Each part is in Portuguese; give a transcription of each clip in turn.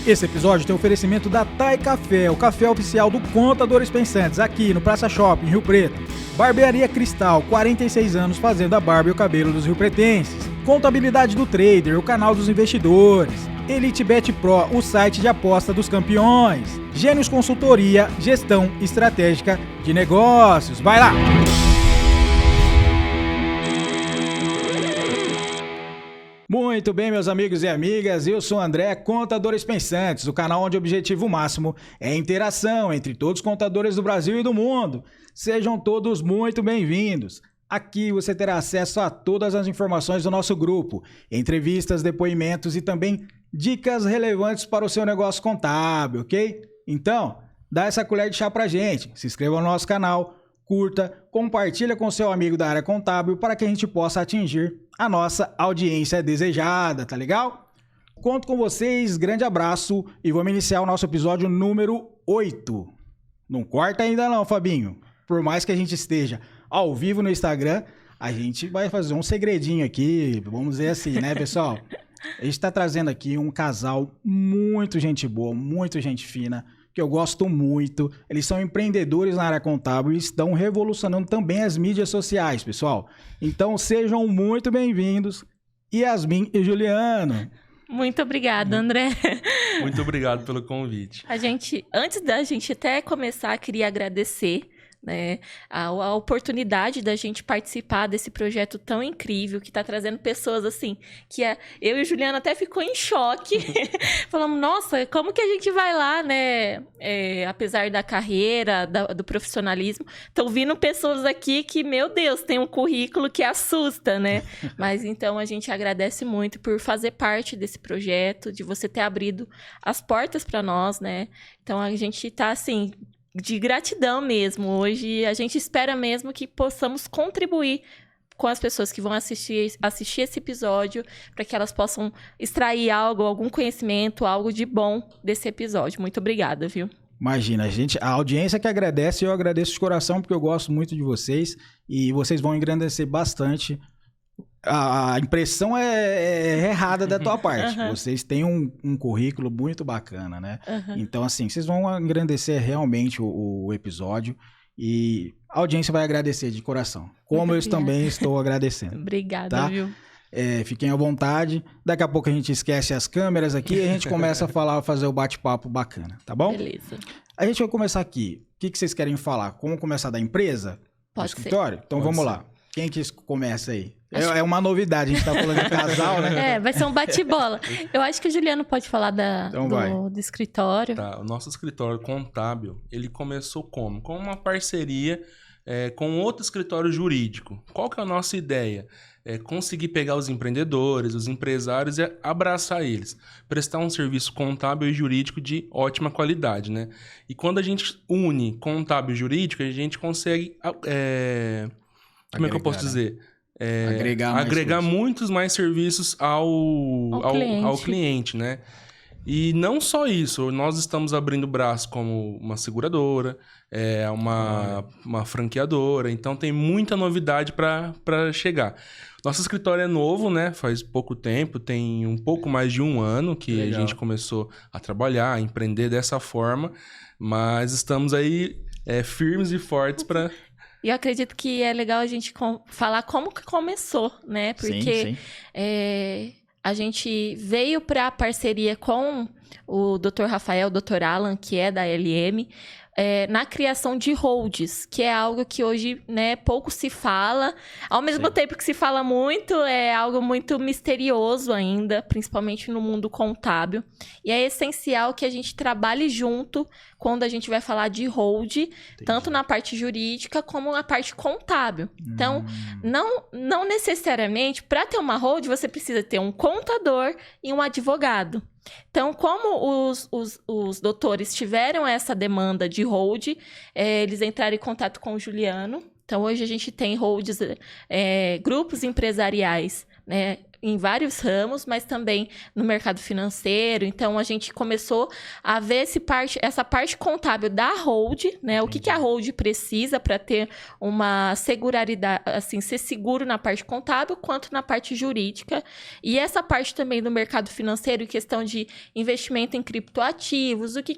Esse episódio tem oferecimento da Thai Café, o café oficial do Contadores Pensantes, aqui no Praça Shopping, Rio Preto. Barbearia Cristal, 46 anos fazendo a barba e o cabelo dos riopretenses. Contabilidade do Trader, o canal dos investidores. EliteBet Pro, o site de aposta dos campeões. Gênios Consultoria, gestão estratégica de negócios. Vai lá! Muito bem, meus amigos e amigas, eu sou o André, Contadores Pensantes, o canal onde o objetivo máximo é a interação entre todos os contadores do Brasil e do mundo. Sejam todos muito bem-vindos. Aqui você terá acesso a todas as informações do nosso grupo, entrevistas, depoimentos e também dicas relevantes para o seu negócio contábil, ok? Então, dá essa colher de chá pra gente, se inscreva no nosso canal, curta, compartilha com seu amigo da área contábil para que a gente possa atingir a nossa audiência desejada, tá legal? Conto com vocês, grande abraço e vamos iniciar o nosso episódio número 8. Não corta ainda não, Fabinho. Por mais que a gente esteja ao vivo no Instagram, a gente vai fazer um segredinho aqui, vamos dizer assim, né, pessoal? A gente tá trazendo aqui um casal muito gente boa, muito gente fina, que eu gosto muito. Eles são empreendedores na área contábil e estão revolucionando também as mídias sociais, pessoal. Então, sejam muito bem-vindos, Yasmin e Juliano. Muito obrigada, André. Muito obrigado pelo convite. Antes da gente até começar, queria agradecer, né, a oportunidade da gente participar desse projeto tão incrível que está trazendo pessoas assim, eu e o Juliano até ficou em choque. Falamos, nossa, como que a gente vai lá, né? Apesar da carreira, do profissionalismo, estão vindo pessoas aqui que, meu Deus, tem um currículo que assusta, né? Mas então a gente agradece muito por fazer parte desse projeto, de você ter abrido as portas para nós, né? Então a gente está assim, de gratidão mesmo. Hoje a gente espera mesmo que possamos contribuir com as pessoas que vão assistir esse episódio, para que elas possam extrair algum conhecimento, algo de bom desse episódio. Muito obrigada, viu? Imagina, a audiência que agradece, eu agradeço de coração, porque eu gosto muito de vocês e vocês vão engrandecer bastante. A impressão é errada da tua parte. Uhum. Vocês têm um currículo muito bacana, né? Uhum. Então, assim, vocês vão engrandecer realmente o episódio e a audiência vai agradecer de coração. Como eu também estou agradecendo. Obrigada, tá? Viu? Fiquem à vontade. Daqui a pouco a gente esquece as câmeras aqui e a gente começa a fazer o bate-papo bacana, tá bom? Beleza. A gente vai começar aqui. O que vocês querem falar? Como começar da empresa? Pode do escritório? Então Pode vamos ser. lá. Quem que começa aí? É uma novidade, a gente tá falando de casal, né? Vai ser um bate-bola. Eu acho que o Juliano pode falar do escritório. Tá, o nosso escritório contábil, ele começou como? Com uma parceria com outro escritório jurídico. Qual que é a nossa ideia? Conseguir pegar os empreendedores, os empresários e abraçar eles. Prestar um serviço contábil e jurídico de ótima qualidade, né? E quando a gente une contábil e jurídico, a gente consegue... como é que eu posso dizer? Agregar muitos mais serviços ao cliente, né? E não só isso, nós estamos abrindo braço como uma seguradora, uma franqueadora, então tem muita novidade para chegar. Nosso escritório é novo, né? Faz pouco tempo, tem um pouco mais de um ano que a gente começou a trabalhar, a empreender dessa forma, mas estamos aí firmes e fortes para... E eu acredito que é legal a gente falar como que começou, né? Porque sim. A gente veio para a parceria com o Dr. Rafael, o Dr. Alan, que é da LM, na criação de holds, que é algo que hoje, né, pouco se fala. Ao mesmo tempo que se fala muito, é algo muito misterioso ainda, principalmente no mundo contábil. E é essencial que a gente trabalhe junto quando a gente vai falar de hold, tanto na parte jurídica como na parte contábil. Então, não necessariamente, para ter uma hold, você precisa ter um contador e um advogado. Então, como os doutores tiveram essa demanda de hold, eles entraram em contato com o Juliano. Então, hoje a gente tem holds, grupos empresariais, né, em vários ramos, mas também no mercado financeiro. Então, a gente começou a ver essa parte contábil da hold, né? O que a hold precisa para ter uma seguraridade, assim, ser seguro na parte contábil, quanto na parte jurídica. E essa parte também do mercado financeiro, questão de investimento em criptoativos, o que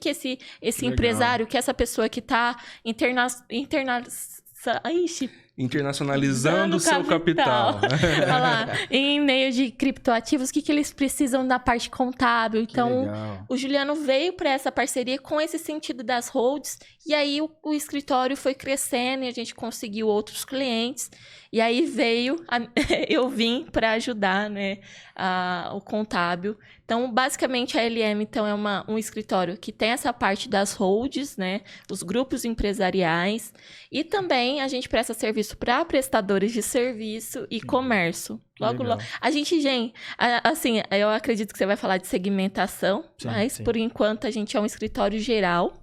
esse empresário, que essa pessoa que está internacionalizando o seu capital. Olha lá, em meio de criptoativos, o que eles precisam da parte contábil. Então, o Juliano veio para essa parceria com esse sentido das holds, e aí o escritório foi crescendo e a gente conseguiu outros clientes. E aí eu vim para ajudar, né, o contábil. Então, basicamente, a LM então, é um escritório que tem essa parte das holds, né, os grupos empresariais, e também a gente presta serviço para prestadores de serviço e comércio. Logo, a gente, assim, eu acredito que você vai falar de segmentação, mas por enquanto a gente é um escritório geral,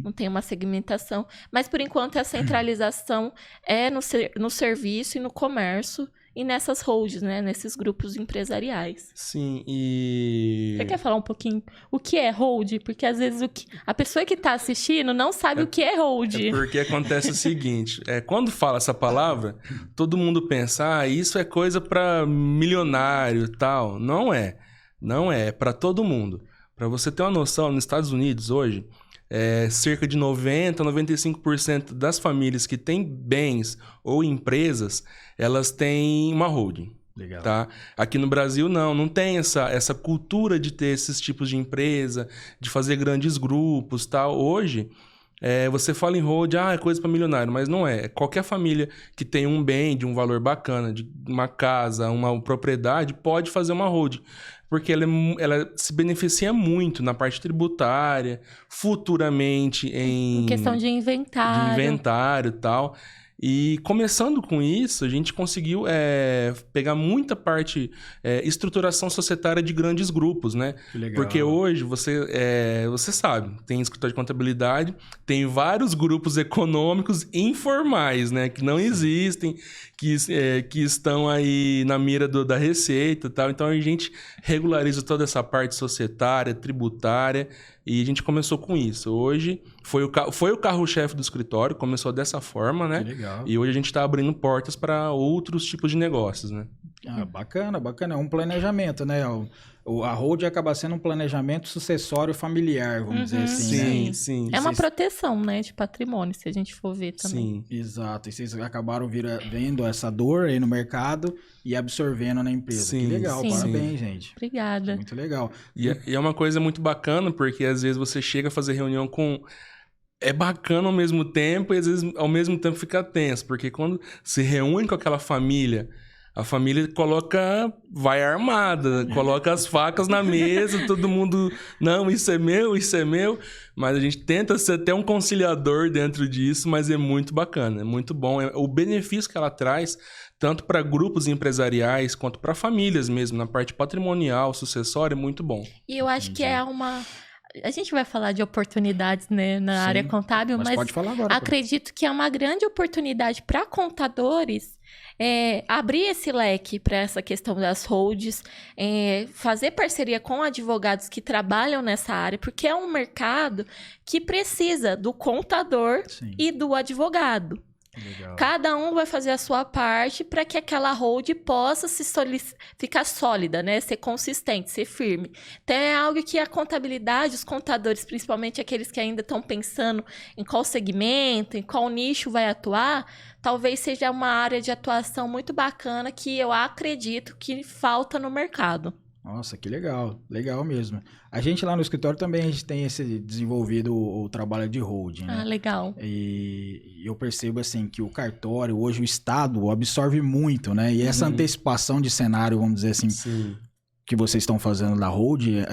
não tem uma segmentação, mas por enquanto a centralização é no serviço e no comércio e nessas holds, né, nesses grupos empresariais. Sim, e... Você quer falar um pouquinho o que é hold? Porque às vezes a pessoa que está assistindo não sabe o que é hold. Porque acontece o seguinte, quando fala essa palavra, todo mundo pensa, isso é coisa para milionário e tal. Não é para todo mundo. Para você ter uma noção, nos Estados Unidos hoje, cerca de 90% a 95% das famílias que têm bens ou empresas, elas têm uma holding. Legal. Tá? Aqui no Brasil não tem essa cultura de ter esses tipos de empresa, de fazer grandes grupos, tal. Hoje, você fala em hold, é coisa para milionário, mas não é. Qualquer família que tem um bem de um valor bacana, de uma casa, uma propriedade, pode fazer uma hold. Porque ela se beneficia muito na parte tributária, futuramente em questão de inventário. De inventário e tal. E começando com isso, a gente conseguiu pegar muita parte, estruturação societária de grandes grupos, né? Que legal. Porque hoje, você sabe, tem escritório de contabilidade, tem vários grupos econômicos informais, né? Que não existem, que estão aí na mira da receita e tal. Então, a gente regulariza toda essa parte societária, tributária, e a gente começou com isso. Hoje, foi o carro-chefe do escritório, começou dessa forma, né? Que legal. E hoje a gente está abrindo portas para outros tipos de negócios, né? Bacana. É um planejamento, né? A hold acaba sendo um planejamento sucessório familiar, vamos dizer assim, né? Sim. É uma proteção, né, de patrimônio, se a gente for ver também. Sim. Exato. E vocês acabaram vendo essa dor aí no mercado e absorvendo na empresa. Sim, que legal, sim. parabéns, gente. Obrigada. Muito legal. E é uma coisa muito bacana, porque às vezes você chega a fazer reunião com... É bacana ao mesmo tempo e às vezes ao mesmo tempo fica tenso, porque quando se reúne com aquela família... A família vai armada, coloca as facas na mesa, todo mundo, não, isso é meu, mas a gente tenta ser até um conciliador dentro disso, mas é muito bacana, é muito bom. O benefício que ela traz, tanto para grupos empresariais, quanto para famílias mesmo, na parte patrimonial, sucessória, é muito bom. E eu acho que a gente vai falar de oportunidades, né, na área contábil, mas pode falar agora, acredito que é uma grande oportunidade para contadores abrir esse leque para essa questão das holds, fazer parceria com advogados que trabalham nessa área, porque é um mercado que precisa do contador e do advogado. Legal. Cada um vai fazer a sua parte para que aquela hold possa ficar sólida, né? Ser consistente, ser firme. Então, é algo que a contabilidade, os contadores, principalmente aqueles que ainda estão pensando em qual segmento, em qual nicho vai atuar, talvez seja uma área de atuação muito bacana que eu acredito que falta no mercado. Nossa, que legal. Legal mesmo. A gente lá no escritório também a gente tem desenvolvido o trabalho de holding, né? Legal. E eu percebo assim que o cartório, hoje o Estado absorve muito, né? E essa antecipação de cenário, vamos dizer assim, que vocês estão fazendo da holding,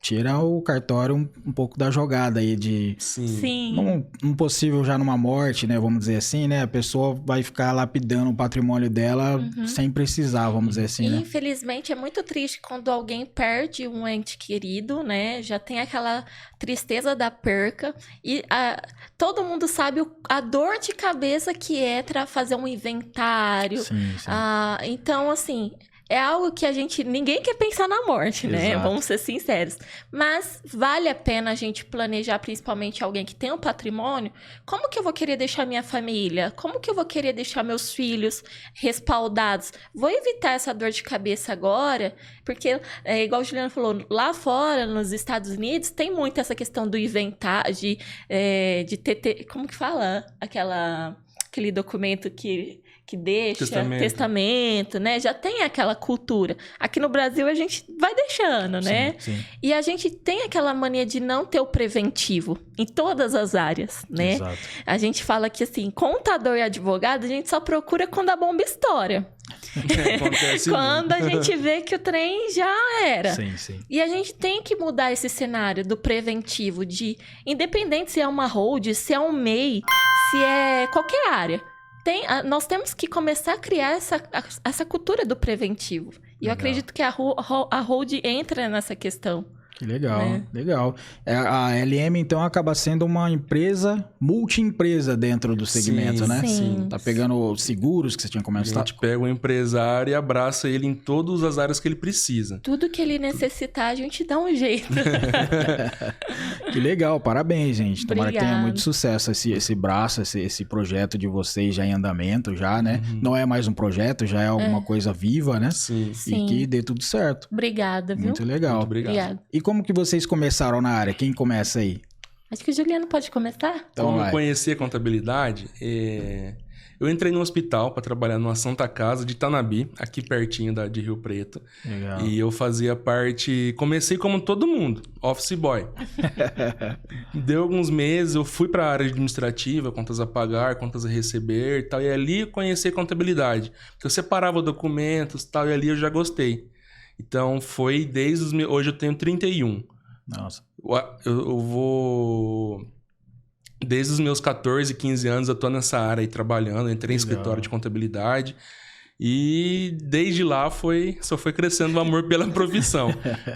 tira o cartório um pouco da jogada aí de... Sim. Um possível já numa morte, né? Vamos dizer assim, né? A pessoa vai ficar lapidando o patrimônio dela sem precisar, vamos dizer assim, né? Infelizmente, é muito triste quando alguém perde um ente querido, né? Já tem aquela tristeza da perca e todo mundo sabe a dor de cabeça que é fazer um inventário. Sim. Então, assim... é algo que ninguém quer pensar na morte, né? Exato. Vamos ser sinceros. Mas vale a pena a gente planejar, principalmente alguém que tem um patrimônio, como que eu vou querer deixar minha família? Como que eu vou querer deixar meus filhos respaldados? Vou evitar essa dor de cabeça agora, porque, igual o Juliano falou, lá fora, nos Estados Unidos, tem muito essa questão do inventar, de ter, como que fala? Aquele documento que deixa, testamento, né? Já tem aquela cultura. Aqui no Brasil a gente vai deixando, né? Sim. E a gente tem aquela mania de não ter o preventivo em todas as áreas, né? Exato. A gente fala que, assim, contador e advogado, a gente só procura quando a bomba estoura. Acontece Quando a gente vê que o trem já era. Sim. E a gente tem que mudar esse cenário do preventivo, de independente se é uma hold, se é um MEI, se é qualquer área. Nós temos que começar a criar essa cultura do preventivo. E eu acredito que a hold entra nessa questão. Que legal, né? Legal. A LM, então, acaba sendo uma empresa, multi-empresa dentro do segmento, né? Sim. Tá pegando seguros que você tinha A comentado. gente pega o empresário e abraça ele em todas as áreas que ele precisa. Tudo que ele necessitar, a gente dá um jeito. Que legal, parabéns, gente. Tomara que tenha Obrigada. muito sucesso esse braço, esse projeto de vocês já em andamento, já, né? Não é mais um projeto, já é alguma coisa viva, né? Sim. Sim. E que dê tudo certo. Obrigada, viu? Muito legal. Muito obrigado. Obrigada. E como que vocês começaram na área? Quem começa aí? Acho que o Juliano pode começar? Então Como vai. eu conheci a contabilidade, eu entrei no hospital para trabalhar numa Santa Casa de Tanabi, aqui pertinho de Rio Preto. Legal. E eu fazia parte... Comecei como todo mundo, office boy. Deu alguns meses, eu fui para a área administrativa, contas a pagar, contas a receber e tal. E ali eu conheci contabilidade. Porque eu separava documentos e tal, e ali eu já gostei. Então foi desde os meus... Hoje eu tenho 31. Nossa. Eu vou... Desde os meus 14, 15 anos eu tô nessa área aí trabalhando. Entrei em Legal. escritório de contabilidade. E desde lá só foi crescendo o amor pela profissão.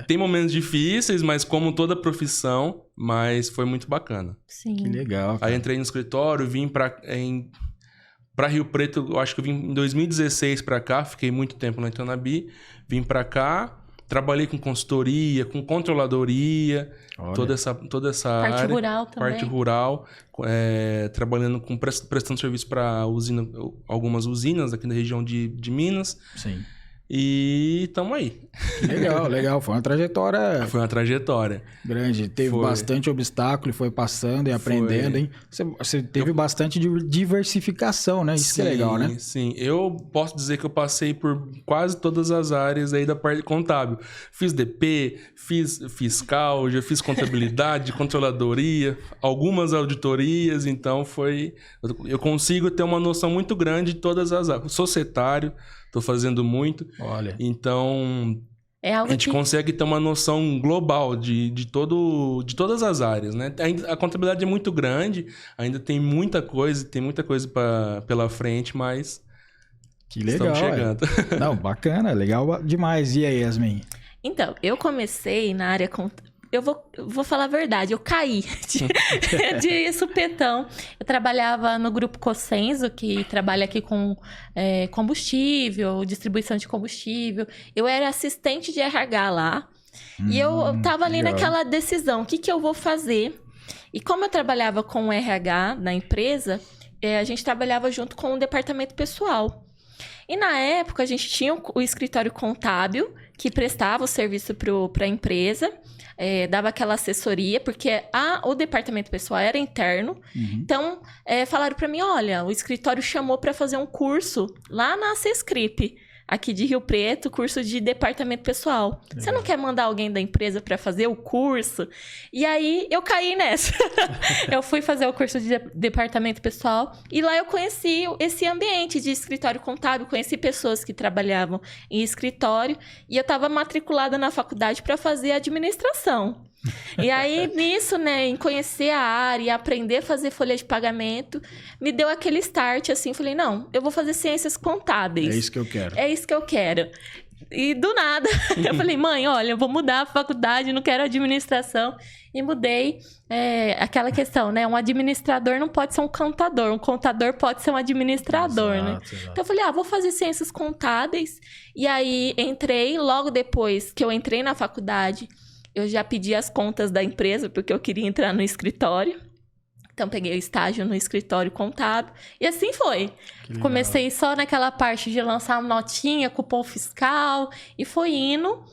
Tem momentos difíceis, mas como toda profissão, mas foi muito bacana. Sim. Que legal. cara. Aí entrei no escritório, vim pra Rio Preto, eu acho que eu vim em 2016 pra cá, fiquei muito tempo lá em Tanabi. Vim pra cá, trabalhei com consultoria, com controladoria, Olha. toda essa Parte área. rural também. Parte rural, trabalhando prestando serviço para algumas usinas aqui na região de Minas. Sim. E estamos aí. Que legal. Foi uma trajetória Foi uma trajetória. grande. Teve Foi. bastante obstáculo e foi passando e aprendendo, hein? Você teve bastante diversificação, né? Isso que é legal, né? Sim, eu posso dizer que eu passei por quase todas as áreas aí da parte contábil. Fiz DP, fiz fiscal, já fiz contabilidade, controladoria, algumas auditorias, então eu consigo ter uma noção muito grande de todas as áreas. Societário, tô fazendo muito, Olha. então É a algo gente que... consegue ter uma noção global de todas as áreas, né? A contabilidade é muito grande, ainda tem muita coisa pela frente, mas Que legal. estamos chegando. Não, bacana, legal demais. E aí, Yasmin? Então, eu comecei na área... Eu vou falar a verdade, eu caí de supetão. Eu trabalhava no Grupo Cossenso, que trabalha aqui com combustível, distribuição de combustível. Eu era assistente de RH lá. E eu tava ali legal. naquela decisão, o que eu vou fazer? E como eu trabalhava com o RH na empresa, a gente trabalhava junto com o departamento pessoal. E na época, a gente tinha o escritório contábil, que prestava o serviço para a empresa, dava aquela assessoria, porque o departamento pessoal era interno. Então, falaram para mim, olha, o escritório chamou para fazer um curso lá na Cescrip, aqui de Rio Preto, curso de departamento pessoal. Você não quer mandar alguém da empresa para fazer o curso? E aí, eu caí nessa. Eu fui fazer o curso de departamento pessoal e lá eu conheci esse ambiente de escritório contábil, conheci pessoas que trabalhavam em escritório e eu estava matriculada na faculdade para fazer administração. E aí, nisso, né, em conhecer a área e aprender a fazer folha de pagamento, me deu aquele start, assim, falei, não, eu vou fazer ciências contábeis. É isso que eu quero. É isso que eu quero. E do nada, eu falei, mãe, olha, eu vou mudar a faculdade, não quero administração. E mudei. Aquela questão, né? Um administrador não pode ser um contador pode ser um administrador, né? Exato. Então eu falei, vou fazer ciências contábeis. E aí entrei, logo depois que eu entrei na faculdade, eu já pedi as contas da empresa, porque eu queria entrar no escritório. Então, peguei o estágio no escritório contábil. E assim foi. Comecei só naquela parte de lançar uma notinha, cupom fiscal. E foi indo.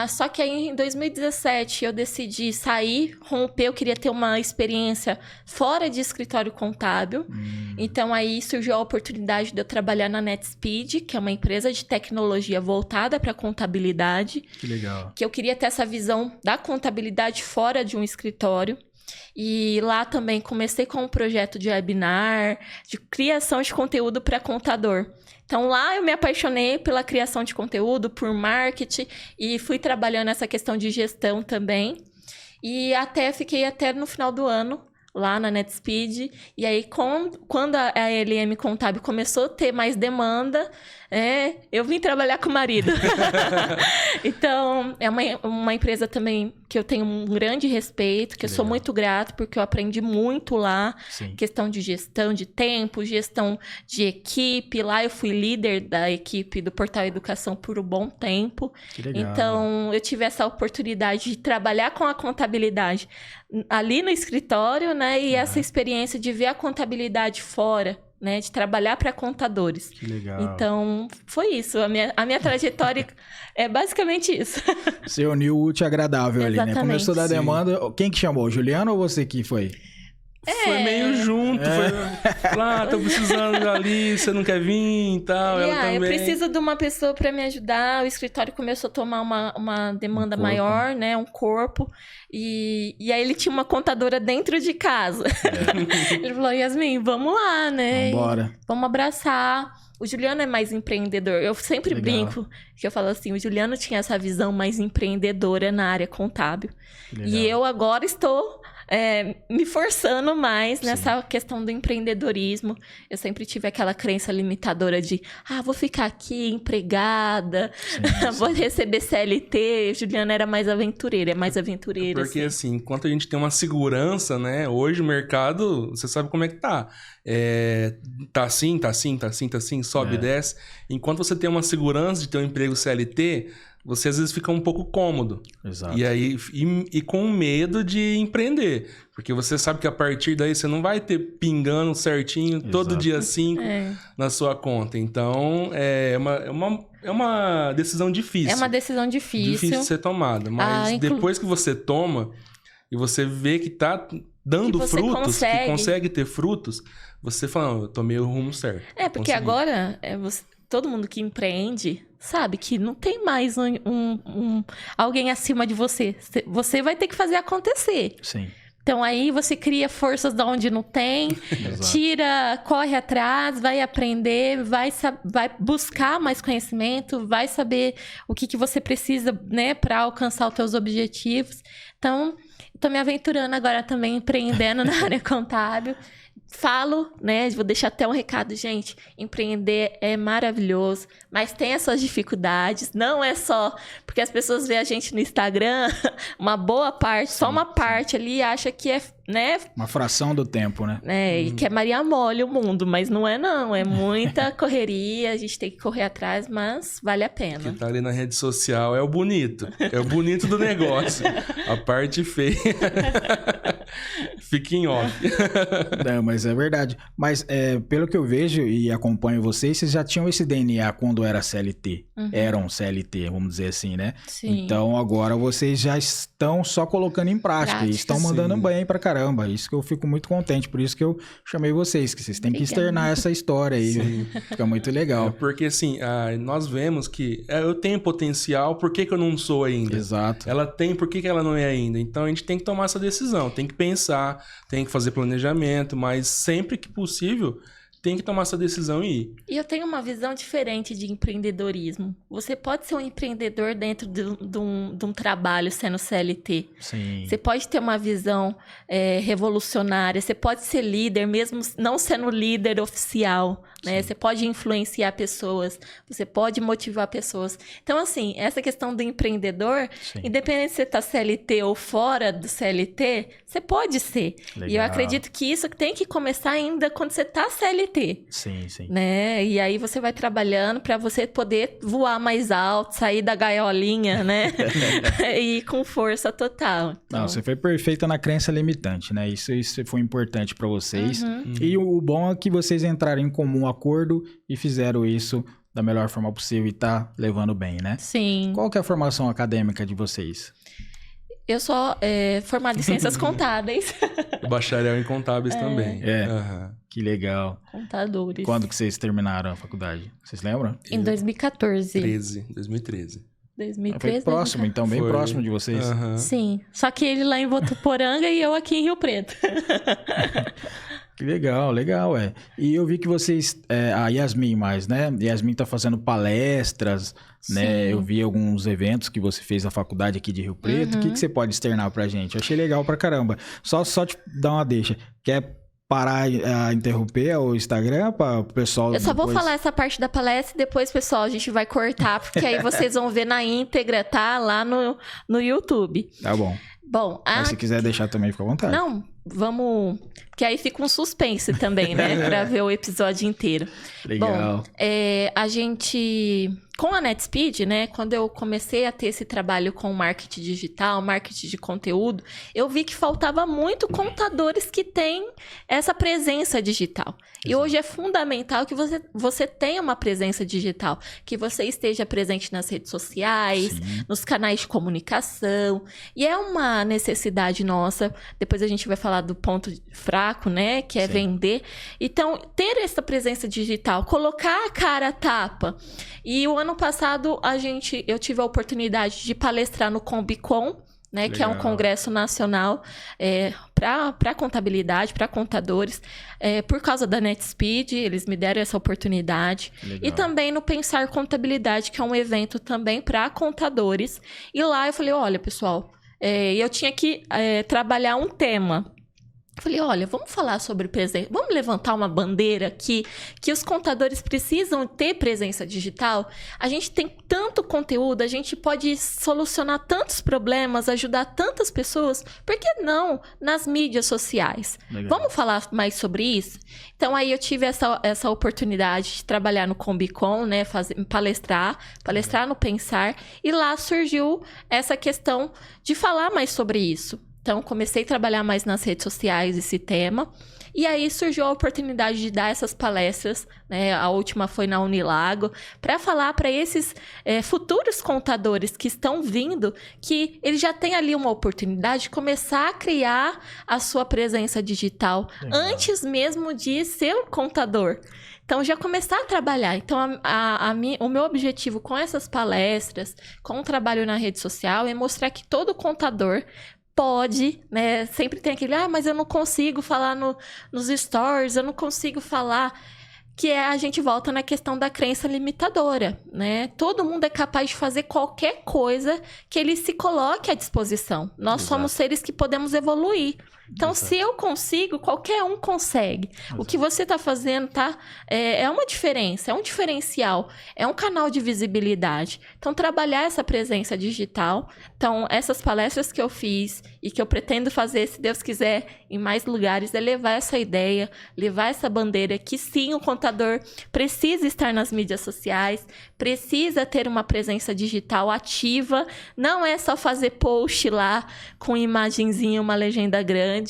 Só que aí, em 2017, eu decidi sair, romper. Eu queria ter uma experiência fora de escritório contábil. Então, aí surgiu a oportunidade de eu trabalhar na NetSpeed, que é uma empresa de tecnologia voltada para contabilidade. Que legal. Que eu queria ter essa visão da contabilidade fora de um escritório. E lá também comecei com um projeto de webinar, de criação de conteúdo para contador. Então lá eu me apaixonei pela criação de conteúdo, por marketing e fui trabalhando essa questão de gestão também. E fiquei até no final do ano lá na NetSpeed. E aí quando a LM Contábil começou a ter mais demanda, eu vim trabalhar com o marido. Então, é uma empresa também que eu tenho um grande respeito, que eu sou muito grato, porque eu aprendi muito lá. Sim. Questão de gestão de tempo, gestão de equipe. Lá eu fui líder da equipe do Portal Educação por um bom tempo. Que legal. Então, eu tive essa oportunidade de trabalhar com a contabilidade ali no escritório, né? E essa experiência de ver a contabilidade fora, né? De trabalhar para contadores. Que legal. Então, foi isso. A minha trajetória é basicamente isso. Você uniu o útil e agradável ali, né? Exatamente. Começou da demanda. Quem que chamou? O Juliano ou você que foi? Foi meio junto. Foi, tô precisando ali, você não quer vir e tal. Ela também. Eu preciso de uma pessoa para me ajudar. O escritório começou a tomar uma demanda maior, né? Um corpo. E aí ele tinha uma contadora dentro de casa. Ele falou, Yasmin, vamos lá, né? Vambora. Vamos abraçar. O Juliano é mais empreendedor. Eu sempre brinco que eu falo assim, o Juliano tinha essa visão mais empreendedora na área contábil. E eu agora estou me forçando mais nessa questão do empreendedorismo. Eu sempre tive aquela crença limitadora de, vou ficar aqui empregada, vou receber CLT. Juliana era mais aventureira, Porque assim, enquanto a gente tem uma segurança, né? Hoje o mercado, você sabe como é que tá. Tá assim, sobe e desce. Enquanto você tem uma segurança de ter um emprego CLT, você às vezes fica um pouco cômodo. Exato. E aí, e com medo de empreender. Porque você sabe que a partir daí você não vai ter pingando certinho todo dia 5 na sua conta. Então, é uma decisão difícil. É uma decisão difícil. Difícil de ser tomada. Mas depois que você toma e você vê que tá dando frutos, que consegue ter frutos, você fala, não, eu tomei o rumo certo. Porque agora, todo mundo que empreende sabe que não tem mais alguém acima de você. Você vai ter que fazer acontecer. Sim. Então, aí você cria forças de onde não tem, corre atrás, vai aprender, vai buscar mais conhecimento, vai saber o que você precisa, né, para alcançar os teus objetivos. Então, estou me aventurando agora também, empreendendo na área contábil. Falo, né? Vou deixar até um recado, gente. Empreender é maravilhoso, mas tem as suas dificuldades. Não é só porque as pessoas veem a gente no Instagram, uma boa parte, só uma parte ali, acha que é, né? Uma fração do tempo, né? E que é Maria Mole o mundo, mas não é não. É muita correria, a gente tem que correr atrás, mas vale a pena. O que tá ali na rede social é o bonito. É o bonito do negócio. A parte feia fica em off. Não, mas é verdade. Mas pelo que eu vejo e acompanho vocês já tinham esse DNA quando era CLT. Eram CLT, vamos dizer assim, né? Sim. Então agora vocês já estão só colocando em prática. E estão mandando bem pra caramba. Isso que eu fico muito contente. Por isso que eu chamei vocês, que vocês têm que externar essa história aí. Fica muito legal. Porque assim, nós vemos que eu tenho potencial, por que eu não sou ainda? Exato. Ela tem, por que ela não é ainda? Então a gente tem que tomar essa decisão, tem que pensar, tem que fazer planejamento, mas sempre que possível tem que tomar essa decisão e ir. E eu tenho uma visão diferente de empreendedorismo. Você pode ser um empreendedor dentro de um trabalho sendo CLT. Sim. Você pode ter uma visão revolucionária. Você pode ser líder, mesmo não sendo líder oficial, né? Você pode influenciar pessoas. Você pode motivar pessoas. Então, assim, essa questão do empreendedor, Sim. independente se você está CLT ou fora do CLT, você pode ser. Legal. E eu acredito que isso tem que começar ainda quando você está CLT. Sim, sim. Né? E aí você vai trabalhando para você poder voar mais alto, sair da gaiolinha, né? E ir com força total. Então... Não, você foi perfeita na crença limitante, né? Isso foi importante para vocês. Uhum. E o bom é que vocês entraram em comum acordo e fizeram isso da melhor forma possível e tá levando bem, né? Sim. Qual que é a formação acadêmica de vocês? Eu sou formada em ciências contábeis. Bacharel em contábeis também. É. Que legal. Contadores. Quando que vocês terminaram a faculdade? Vocês lembram? Em 2014. 2013. 2013. Foi próximo, então, bem Foi. próximo de vocês. Aham. Sim. Só que ele lá em Votuporanga e eu aqui em Rio Preto. Que legal, legal, E eu vi que vocês, a Yasmin mais, né? Yasmin tá fazendo palestras, né? Sim. Eu vi alguns eventos que você fez na faculdade aqui de Rio Preto. O que você pode externar pra gente? Eu achei legal pra caramba. Só te dar uma deixa. Quer parar a interromper o Instagram para o pessoal? Eu só vou falar essa parte da palestra e depois, pessoal, a gente vai cortar, porque aí vocês vão ver na íntegra, tá? Lá no YouTube. Tá bom. Bom, mas se quiser deixar também, fica à vontade. Não, vamos... Porque aí fica um suspense também, né? Pra ver o episódio inteiro. Legal. Bom, a gente... Com a NetSpeed, né? Quando eu comecei a ter esse trabalho com marketing digital, marketing de conteúdo, eu vi que faltava muito contadores que têm essa presença digital. Exato. E hoje é fundamental que você tenha uma presença digital, que você esteja presente nas redes sociais, sim, nos canais de comunicação. E é uma necessidade nossa. Depois a gente vai falar do ponto fraco, né? Que é sim, vender. Então, ter essa presença digital, colocar a cara a tapa. E o ano passado, eu tive a oportunidade de palestrar no Combicon, né, que é um congresso nacional para contabilidade, para contadores, por causa da NetSpeed, eles me deram essa oportunidade. Legal. E também no Pensar Contabilidade, que é um evento também para contadores. E lá eu falei, olha, pessoal, eu tinha que trabalhar um tema. Falei, olha, vamos falar sobre presença, vamos levantar uma bandeira aqui, que os contadores precisam ter presença digital. A gente tem tanto conteúdo, a gente pode solucionar tantos problemas, ajudar tantas pessoas, por que não nas mídias sociais? Legal. Vamos falar mais sobre isso? Então, aí eu tive essa oportunidade de trabalhar no Combicon, né, palestrar no Pensar, e lá surgiu essa questão de falar mais sobre isso. Então, comecei a trabalhar mais nas redes sociais esse tema. E aí surgiu a oportunidade de dar essas palestras, né? A última foi na Unilago, para falar para esses futuros contadores que estão vindo, que eles já têm ali uma oportunidade de começar a criar a sua presença digital. Legal. Antes mesmo de ser um contador. Então, já começar a trabalhar. Então, o meu objetivo com essas palestras, com o trabalho na rede social, é mostrar que todo contador pode, né? Sempre tem aquele, mas eu não consigo falar nos stories, eu não consigo falar, que a gente volta na questão da crença limitadora, né? Todo mundo é capaz de fazer qualquer coisa que ele se coloque à disposição. Nós somos seres que podemos evoluir. Então, se eu consigo, qualquer um consegue. O que você está fazendo é uma diferença, é um diferencial, é um canal de visibilidade. Então, trabalhar essa presença digital. Então, essas palestras que eu fiz e que eu pretendo fazer, se Deus quiser, em mais lugares, é levar essa ideia, levar essa bandeira que sim, o contador precisa estar nas mídias sociais, precisa ter uma presença digital ativa, não é só fazer post lá com imagenzinha, uma legenda grande,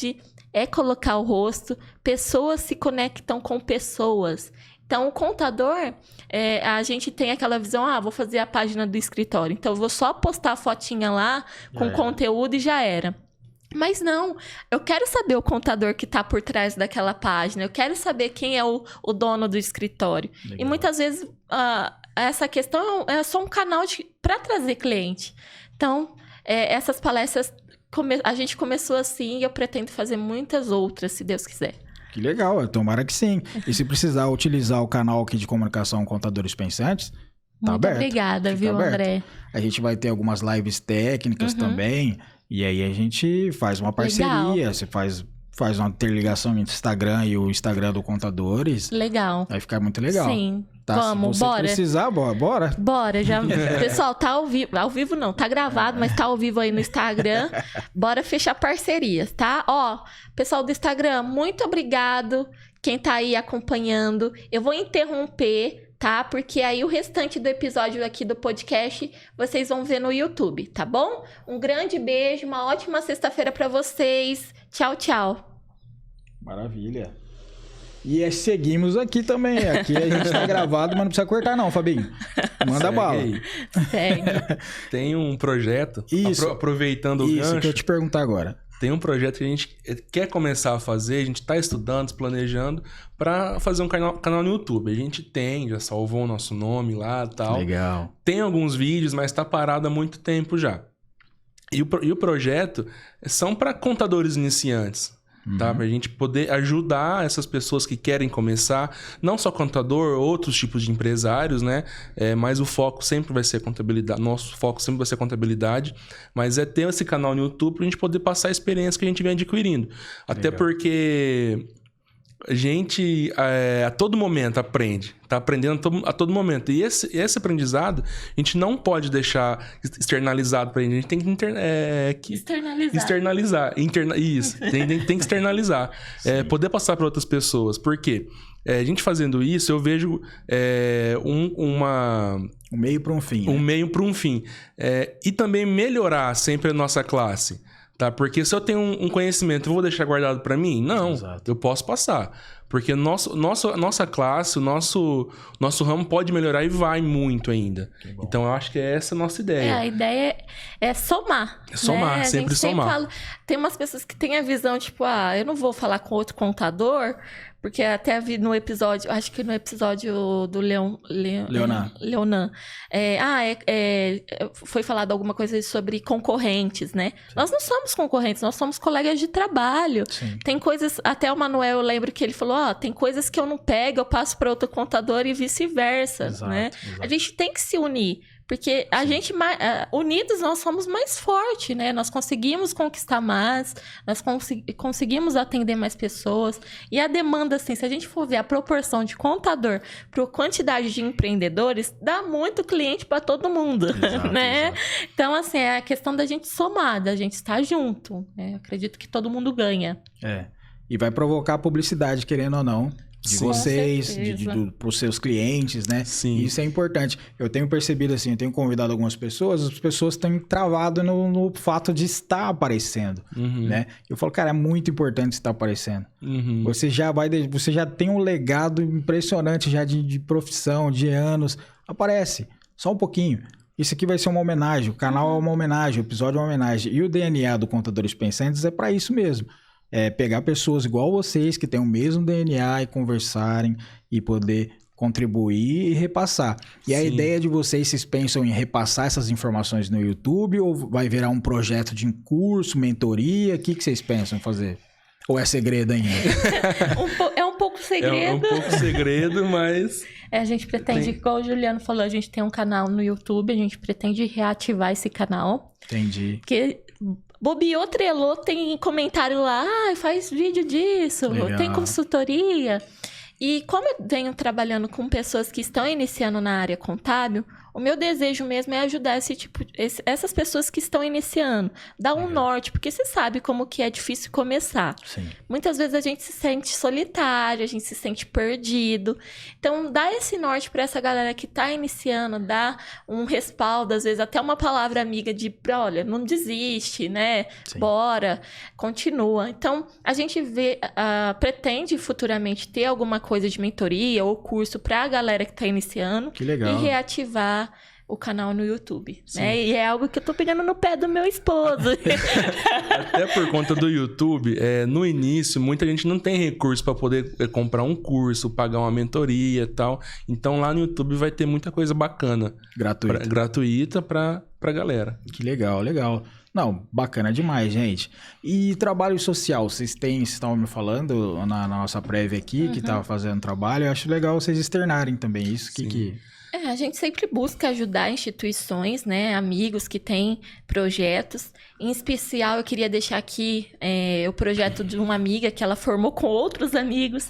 é colocar o rosto, pessoas se conectam com pessoas. Então, o contador, a gente tem aquela visão, vou fazer a página do escritório, então eu vou só postar a fotinha lá com conteúdo e já era. Mas não, eu quero saber o contador que está por trás daquela página, eu quero saber quem é o dono do escritório. Legal. E muitas vezes essa questão é só um canal para trazer cliente. Então, essas palestras, a gente começou assim e eu pretendo fazer muitas outras, se Deus quiser. Que legal, tomara que sim. E se precisar utilizar o canal aqui de comunicação Contadores Pensantes, tá Muito aberto. obrigada, Fica viu, aberto. André? A gente vai ter algumas lives técnicas também, e aí a gente faz uma parceria, Legal. você faz uma interligação entre o Instagram e o Instagram do Contadores, Legal. vai ficar muito legal. Sim. Tá? Vamos, Se você bora. precisar, bora. Bora, já. Pessoal, tá ao vivo não, tá gravado, mas tá ao vivo aí no Instagram. Bora fechar parcerias, tá? Ó, pessoal do Instagram, muito obrigado quem tá aí acompanhando. Eu vou interromper, tá? Porque aí o restante do episódio aqui do podcast vocês vão ver no YouTube, tá bom? Um grande beijo, uma ótima sexta-feira pra vocês. Tchau, tchau. Maravilha. E seguimos aqui também. Aqui a gente tá gravado, mas não precisa cortar não, Fabinho. Manda Segue bala. aí. Segue. Tem um projeto, Isso. aproveitando o Isso que eu gancho, ia te perguntar agora. tem um projeto que a gente quer começar a fazer, a gente está estudando, se planejando para fazer um canal no YouTube. A gente já salvou o nosso nome lá e tal. Legal. Tem alguns vídeos, mas está parado há muito tempo já. E o projeto são para contadores iniciantes. Tá? Pra gente poder ajudar essas pessoas que querem começar, não só contador, outros tipos de empresários, né? Mas o foco sempre vai ser contabilidade, nosso foco sempre vai ser contabilidade, mas é ter esse canal no YouTube pra gente poder passar a experiência que a gente vem adquirindo. Até Legal. porque a gente a todo momento aprende, tá aprendendo a todo momento. E esse aprendizado a gente não pode deixar externalizado pra gente, a gente tem que Externalizar. Isso, tem que externalizar. Poder passar para outras pessoas. Por quê? A gente fazendo isso, eu vejo Um meio para um fim. um né? meio para um fim. E também melhorar sempre a nossa classe. Tá? Porque se eu tenho um conhecimento, eu vou deixar guardado para mim? Não, Exato. eu posso passar. Porque nossa classe, o nosso ramo pode melhorar e vai muito ainda. Então, eu acho que essa é a nossa ideia. A ideia é somar. É somar, né? sempre A gente somar. fala, tem umas pessoas que têm a visão, tipo, eu não vou falar com outro contador, porque até vi no episódio, acho que no episódio do Leonan. Foi falado alguma coisa sobre concorrentes, né? Nós não somos concorrentes, nós somos colegas de trabalho. Sim. Tem coisas, até o Manuel, eu lembro que ele falou, tem coisas que eu não pego, eu passo para outro contador e vice-versa, Exato, né? exato. A gente tem que se unir, porque a gente, unidos, nós somos mais fortes, né? Nós conseguimos conquistar mais, nós conseguimos atender mais pessoas. E a demanda, assim, se a gente for ver a proporção de contador para a quantidade de empreendedores, dá muito cliente para todo mundo, Exato, né? exato. Então, assim, é a questão da gente somar, da gente estar junto. Né? Acredito que todo mundo ganha. E vai provocar publicidade, querendo ou não, de Sim. vocês, Com certeza. pros seus clientes, né? Sim. Isso é importante. Eu tenho percebido assim, eu tenho convidado algumas pessoas, as pessoas têm travado no fato de estar aparecendo, Uhum. né? Eu falo, cara, é muito importante estar aparecendo. Uhum. Você já tem um legado impressionante já de profissão, de anos. Aparece, só um pouquinho. Isso aqui vai ser uma homenagem, o canal é uma homenagem, o episódio é uma homenagem. E o DNA do Contadores Pensantes é para isso mesmo. Pegar pessoas igual vocês, que têm o mesmo DNA e conversarem e poder contribuir e repassar. E a Sim. ideia de vocês pensam em repassar essas informações no YouTube ou vai virar um projeto de curso, mentoria? O que vocês pensam em fazer? Ou é segredo ainda? É um pouco segredo. É um pouco segredo, mas... A gente pretende, igual o Juliano falou, a gente tem um canal no YouTube, a gente pretende reativar esse canal. Entendi. Porque bobeou, trelou, tem comentário lá, faz vídeo disso, Legal. tem consultoria. E como eu venho trabalhando com pessoas que estão iniciando na área contábil, o meu desejo mesmo é ajudar essas pessoas que estão iniciando. Dar um norte, porque você sabe como que é difícil começar. Sim. Muitas vezes a gente se sente solitário, a gente se sente perdido. Então, dá esse norte para essa galera que está iniciando, dá um respaldo, às vezes até uma palavra amiga de, olha, não desiste, né? Sim. Bora, continua. Então, a gente pretende futuramente ter alguma coisa de mentoria ou curso para a galera que está iniciando. Que legal. E reativar o canal no YouTube, né? E é algo que eu tô pegando no pé do meu esposo. Até por conta do YouTube, no início, muita gente não tem recurso para poder comprar um curso, pagar uma mentoria e tal. Então, lá no YouTube vai ter muita coisa bacana. Gratuito. Gratuita pra galera. Que legal, legal. Não, bacana demais, gente. E trabalho social, vocês estavam me falando na nossa prévia aqui, que estava fazendo trabalho, eu acho legal vocês externarem também isso. A gente sempre busca ajudar instituições, né, amigos que têm projetos. Em especial, eu queria deixar aqui o projeto de uma amiga que ela formou com outros amigos,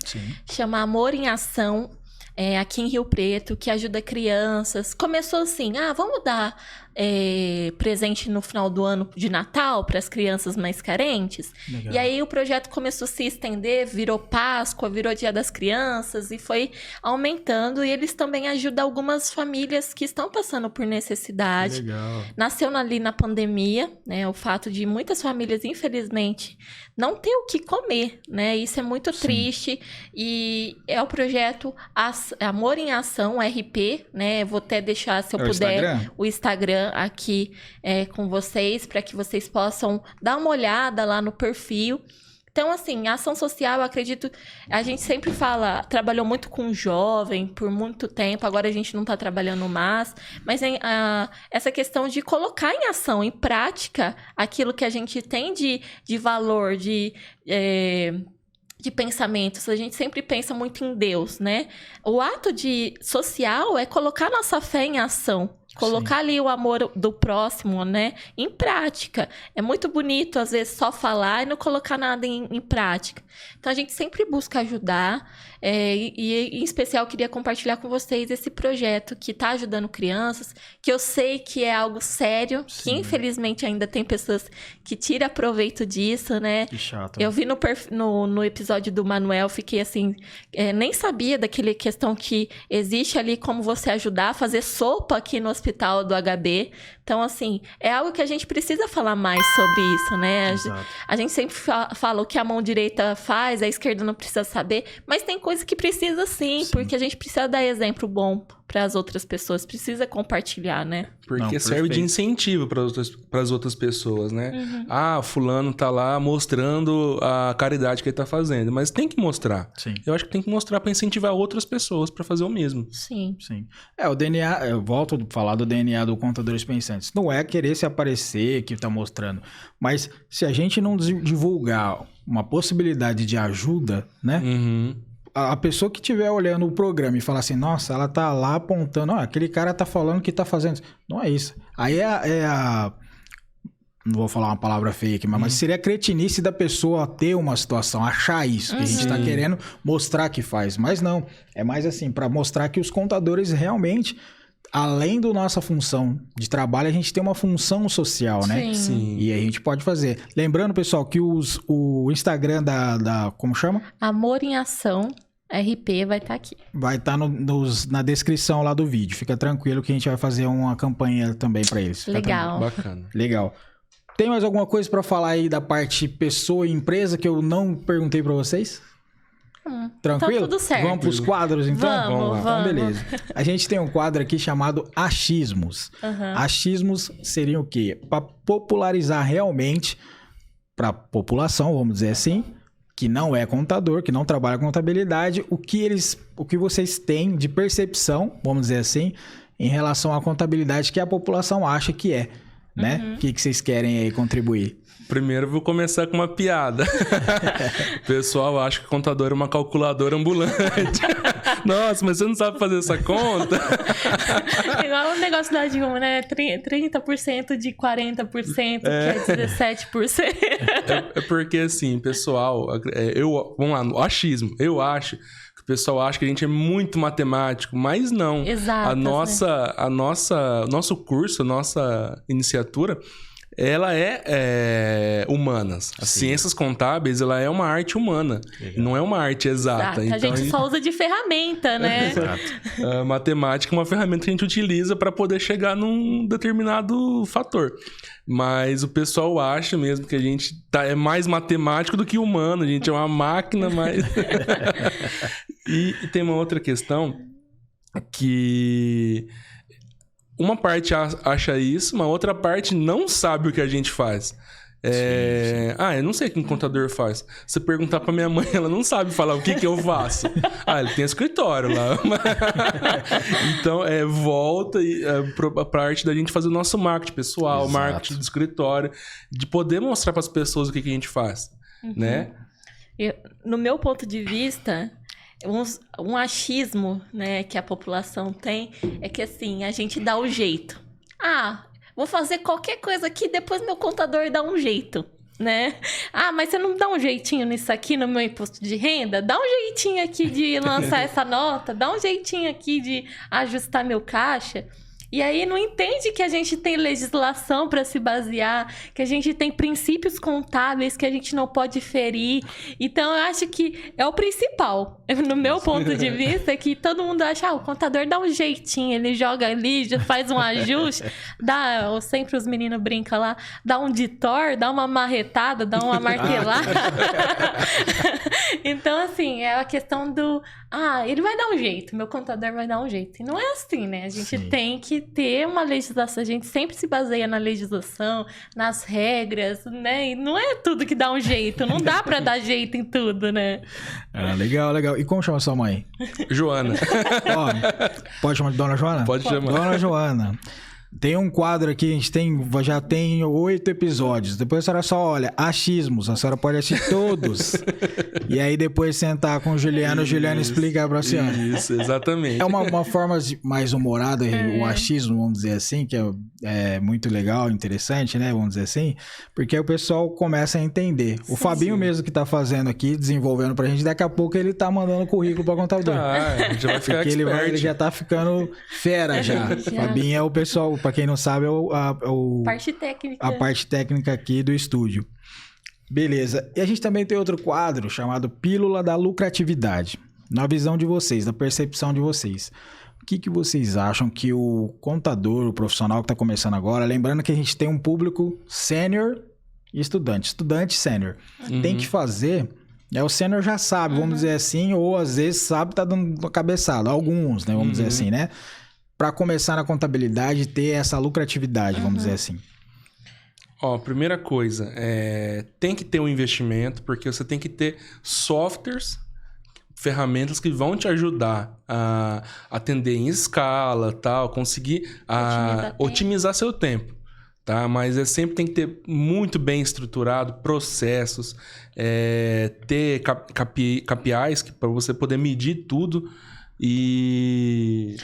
chama Amor em Ação, aqui em Rio Preto, que ajuda crianças. Começou assim, vamos dar presente no final do ano de Natal para as crianças mais carentes. Legal. E aí o projeto começou a se estender, virou Páscoa, virou Dia das Crianças e foi aumentando. E eles também ajudam algumas famílias que estão passando por necessidade. Legal. Nasceu ali na pandemia, né? O fato de muitas famílias, infelizmente, não ter o que comer, né? Isso é muito triste. E é o projeto Amor em Ação, RP, né? Vou até deixar, se eu puder, o Instagram aqui com vocês, para que vocês possam dar uma olhada lá no perfil. Então, assim, a ação social, eu acredito, a gente sempre fala, trabalhou muito com jovem por muito tempo, agora a gente não está trabalhando mais, mas essa questão de colocar em ação, em prática, aquilo que a gente tem de valor, de pensamentos, a gente sempre pensa muito em Deus, né? O ato social é colocar nossa fé em ação. Colocar ali o amor do próximo, né? Em prática. É muito bonito, às vezes, só falar e não colocar nada em prática. Então, a gente sempre busca ajudar. E, em especial, eu queria compartilhar com vocês esse projeto que está ajudando crianças, que eu sei que é algo sério, que, infelizmente, ainda tem pessoas que tiram proveito disso, né? Que chato. Eu vi no episódio do Manuel, fiquei assim... nem sabia daquele questão que existe ali como você ajudar a fazer sopa aqui no hospital do HB. Então, assim, é algo que a gente precisa falar mais sobre isso, né? A gente sempre fala o que a mão direita faz, a esquerda não precisa saber, mas tem coisa que precisa sim, porque a gente precisa dar exemplo bom para as outras pessoas, precisa compartilhar, né? Porque serve de incentivo para as outras pessoas, né? Fulano tá lá mostrando a caridade que ele tá fazendo, mas tem que mostrar. Sim. Eu acho que tem que mostrar para incentivar outras pessoas para fazer o mesmo. Sim. O DNA, eu volto a falar do DNA do Contadores Pensantes. Não é querer se aparecer que tá mostrando, mas se a gente não divulgar uma possibilidade de ajuda, né? A pessoa que estiver olhando o programa e falar assim, nossa, ela tá lá apontando, aquele cara tá falando que tá fazendo isso. Não é isso. Aí não vou falar uma palavra feia aqui, mas seria a cretinice da pessoa ter uma situação, achar isso, que a gente tá querendo mostrar que faz. Mas não, é mais assim, para mostrar que os contadores realmente, além da nossa função de trabalho, a gente tem uma função social, né? Sim. E a gente pode fazer. Lembrando, pessoal, que o Instagram como chama? Amor em Ação, RP, vai estar aqui. Vai estar na descrição lá do vídeo. Fica tranquilo que a gente vai fazer uma campanha também para eles. Legal. Bacana. Legal. Tem mais alguma coisa para falar aí da parte pessoa e empresa que eu não perguntei para vocês? Tranquilo? Tá tudo certo. Vamos pros quadros, então? Vamos. Então, beleza. A gente tem um quadro aqui chamado Achismos. Achismos seriam o quê? Para popularizar realmente para a população, vamos dizer assim, que não é contador, que não trabalha com contabilidade, o que vocês têm de percepção, vamos dizer assim, em relação à contabilidade que a população acha que é, né? O que vocês querem aí contribuir? Primeiro eu vou começar com uma piada. O pessoal acha que contador é uma calculadora ambulante. Nossa, mas você não sabe fazer essa conta? Igual o negócio da Dilma, né? 30% de 40%, que é 17%. É porque, assim, pessoal... vamos lá, no achismo. Eu acho que o pessoal acha que a gente é muito matemático, mas não. Exato. Nosso curso, a nossa iniciatura... ela é humanas. As ciências contábeis, ela é uma arte humana. Legal. Não é uma arte exata. Então, a gente só usa de ferramenta, né? Exato. A matemática é uma ferramenta que a gente utiliza para poder chegar num determinado fator. Mas o pessoal acha mesmo que a gente é mais matemático do que humano. A gente é uma máquina mais... E tem uma outra questão que... uma parte acha isso, uma outra parte não sabe o que a gente faz. Eu não sei o que um contador faz. Se perguntar pra minha mãe, ela não sabe falar o que eu faço. Ele tem escritório lá. Então, volta pra arte da gente fazer o nosso marketing pessoal, Exato. marketing do escritório, de poder mostrar pras pessoas o que a gente faz, né? No meu ponto de vista, um achismo, né, que a população tem é que, assim, a gente dá o jeito. Vou fazer qualquer coisa aqui, depois meu contador dá um jeito, né? Mas você não dá um jeitinho nisso aqui no meu imposto de renda? Dá um jeitinho aqui de lançar essa nota, dá um jeitinho aqui de ajustar meu caixa. E aí não entende que a gente tem legislação para se basear, que a gente tem princípios contábeis que a gente não pode ferir. Então, eu acho que é o principal. No meu ponto de vista, é que todo mundo acha, o contador dá um jeitinho, ele joga ali, já faz um ajuste, sempre os meninos brincam lá, dá um ditor, dá uma marretada, dá uma martelada. Então, assim, é a questão do... ele vai dar um jeito, meu contador vai dar um jeito. E não é assim, né? A gente tem que ter uma legislação, a gente sempre se baseia na legislação, nas regras, né? E não é tudo que dá um jeito, não dá pra dar jeito em tudo, né? Legal, legal. E como chama sua mãe? Joana. Pode chamar de Dona Joana? Pode chamar. Dona Joana. Tem um quadro aqui, a gente já tem 8 episódios. Depois a senhora só olha, achismos, a senhora pode assistir todos. E aí depois sentar com o Juliano explica pra senhora. Isso, exatamente. É uma forma mais humorada, o achismo, vamos dizer assim, que é muito legal, interessante, né? Vamos dizer assim, porque aí o pessoal começa a entender. O Fabinho mesmo que tá fazendo aqui, desenvolvendo pra gente, daqui a pouco ele tá mandando currículo pra contador. Já vai ficar porque ele já tá ficando fera já. Fabinho é o pessoal... Pra quem não sabe, parte técnica. A parte técnica aqui do estúdio. Beleza. E a gente também tem outro quadro chamado Pílula da Lucratividade. Na visão de vocês, na percepção de vocês. O que vocês acham que o contador, o profissional que está começando agora, lembrando que a gente tem um público sênior e estudante sênior, tem que fazer... O sênior já sabe, vamos dizer assim, ou às vezes sabe, tá dando uma cabeçada. Alguns, né? Vamos dizer assim, né? Para começar na contabilidade, ter essa lucratividade, vamos dizer assim? Primeira coisa, tem que ter um investimento, porque você tem que ter softwares, ferramentas que vão te ajudar a atender em escala, tal, conseguir otimizar seu tempo. Tá? Mas sempre tem que ter muito bem estruturado processos, ter KPIs para você poder medir tudo e...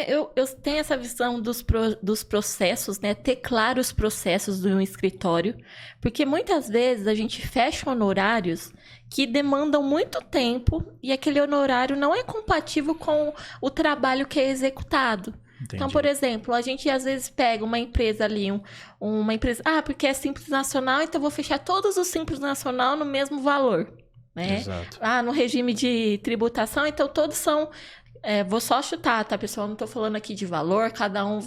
Eu tenho essa visão dos processos, né? Ter claro os processos de um escritório, porque muitas vezes a gente fecha honorários que demandam muito tempo e aquele honorário não é compatível com o trabalho que é executado. Entendi. Então, por exemplo, a gente às vezes pega uma empresa ali, uma empresa... porque é Simples Nacional, então eu vou fechar todos os Simples Nacional no mesmo valor, né? Exato. No regime de tributação, então todos são... vou só chutar, tá, pessoal? Não tô falando aqui de valor, cada um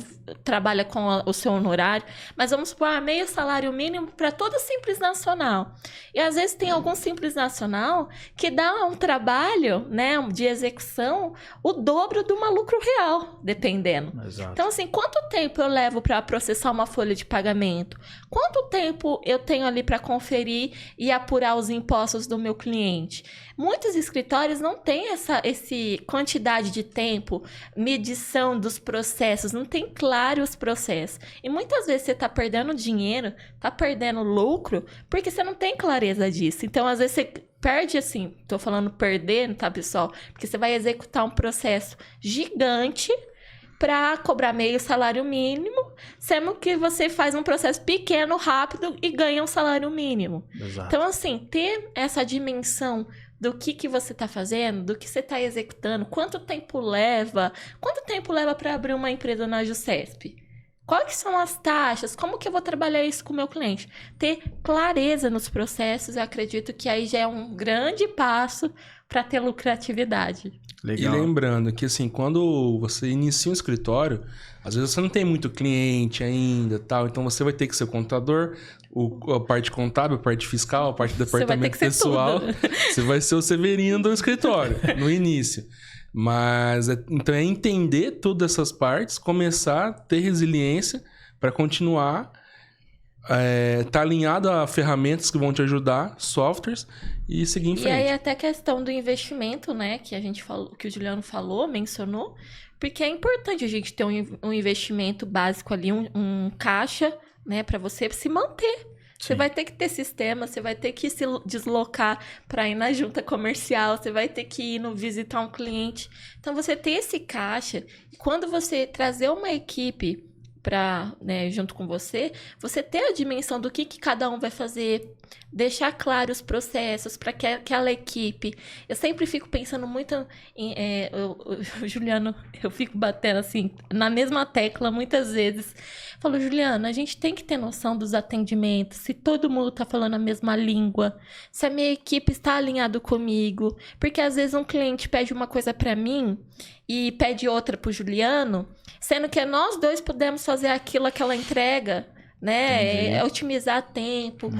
trabalha com o seu honorário, mas vamos supor, meio salário mínimo para todo Simples Nacional. E às vezes tem algum Simples Nacional que dá um trabalho, né, de execução, o dobro de uma lucro real, dependendo. Exato. Então, assim, quanto tempo eu levo para processar uma folha de pagamento? Quanto tempo eu tenho ali para conferir e apurar os impostos do meu cliente? Muitos escritórios não têm essa quantidade de tempo, medição dos processos, não tem claro os processos. E muitas vezes você está perdendo dinheiro, está perdendo lucro, porque você não tem clareza disso. Então, às vezes, você perde assim, tô falando perder, tá, pessoal? Porque você vai executar um processo gigante para cobrar meio salário mínimo, sendo que você faz um processo pequeno, rápido e ganha um salário mínimo. Exato. Então, assim, ter essa dimensão do que você está fazendo, do que você está executando, quanto tempo leva para abrir uma empresa na Jusesp? Quais são as taxas? Como que eu vou trabalhar isso com o meu cliente? Ter clareza nos processos, eu acredito que aí já é um grande passo para ter lucratividade. Legal. E lembrando que, assim, quando você inicia um escritório, às vezes você não tem muito cliente ainda, tal, então você vai ter que ser contador, a parte contábil, a parte fiscal, a parte do departamento pessoal. Você vai ser o Severino do escritório, no início. Mas, então, é entender todas essas partes, começar a ter resiliência para continuar tá alinhado a ferramentas que vão te ajudar, softwares, e seguir em frente. E aí até a questão do investimento, né, que a gente falou, que o Juliano falou, mencionou, porque é importante a gente ter um investimento básico ali, um caixa, né, para você se manter. Você vai ter que ter sistema, você vai ter que se deslocar para ir na junta comercial, você vai ter que ir visitar um cliente. Então, você tem esse caixa, e quando você trazer uma equipe para, né, junto com você ter a dimensão do que cada um vai fazer, deixar claro os processos para que aquela equipe... Eu sempre fico pensando muito em... Juliano, eu fico batendo assim, na mesma tecla muitas vezes. Falo, Juliano, a gente tem que ter noção dos atendimentos, se todo mundo está falando a mesma língua, se a minha equipe está alinhado comigo, porque às vezes um cliente pede uma coisa para mim e pede outra para o Juliano, sendo que nós dois pudemos fazer aquela entrega, né? Otimizar tempo,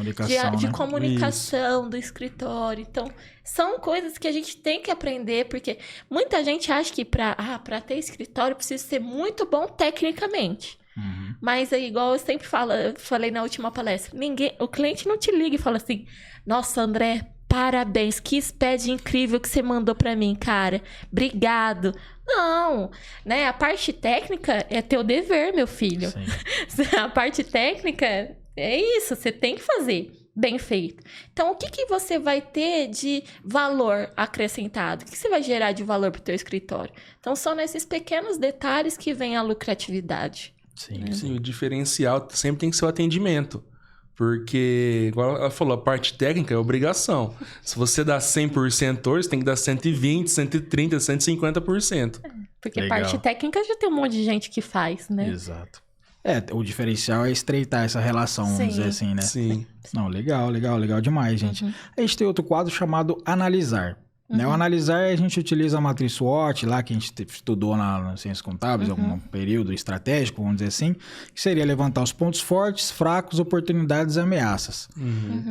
de comunicação do escritório. Então, são coisas que a gente tem que aprender, porque muita gente acha que para ter escritório precisa ser muito bom tecnicamente. Uhum. Mas é igual eu sempre falei na última palestra, o cliente não te liga e fala assim, nossa, André, parabéns, que SPED incrível que você mandou pra mim, cara. Obrigado. Não, né? A parte técnica é teu dever, meu filho. A parte técnica é isso, você tem que fazer bem feito. Então, o que você vai ter de valor acrescentado? O que você vai gerar de valor pro teu escritório? Então, são nesses pequenos detalhes que vem a lucratividade. Sim, o diferencial sempre tem que ser o atendimento. Porque, igual ela falou, a parte técnica é obrigação. Se você dá 100% hoje, você tem que dar 120%, 130%, 150%. Porque legal. Parte técnica já tem um monte de gente que faz, né? Exato. O diferencial é estreitar essa relação, vamos dizer assim, né? Sim. Não, legal demais, gente. Uhum. A gente tem outro quadro chamado Analisar. Né? O analisar, a gente utiliza a matriz SWOT lá, que a gente estudou nas ciências contábeis, algum período estratégico, vamos dizer assim, que seria levantar os pontos fortes, fracos, oportunidades e ameaças.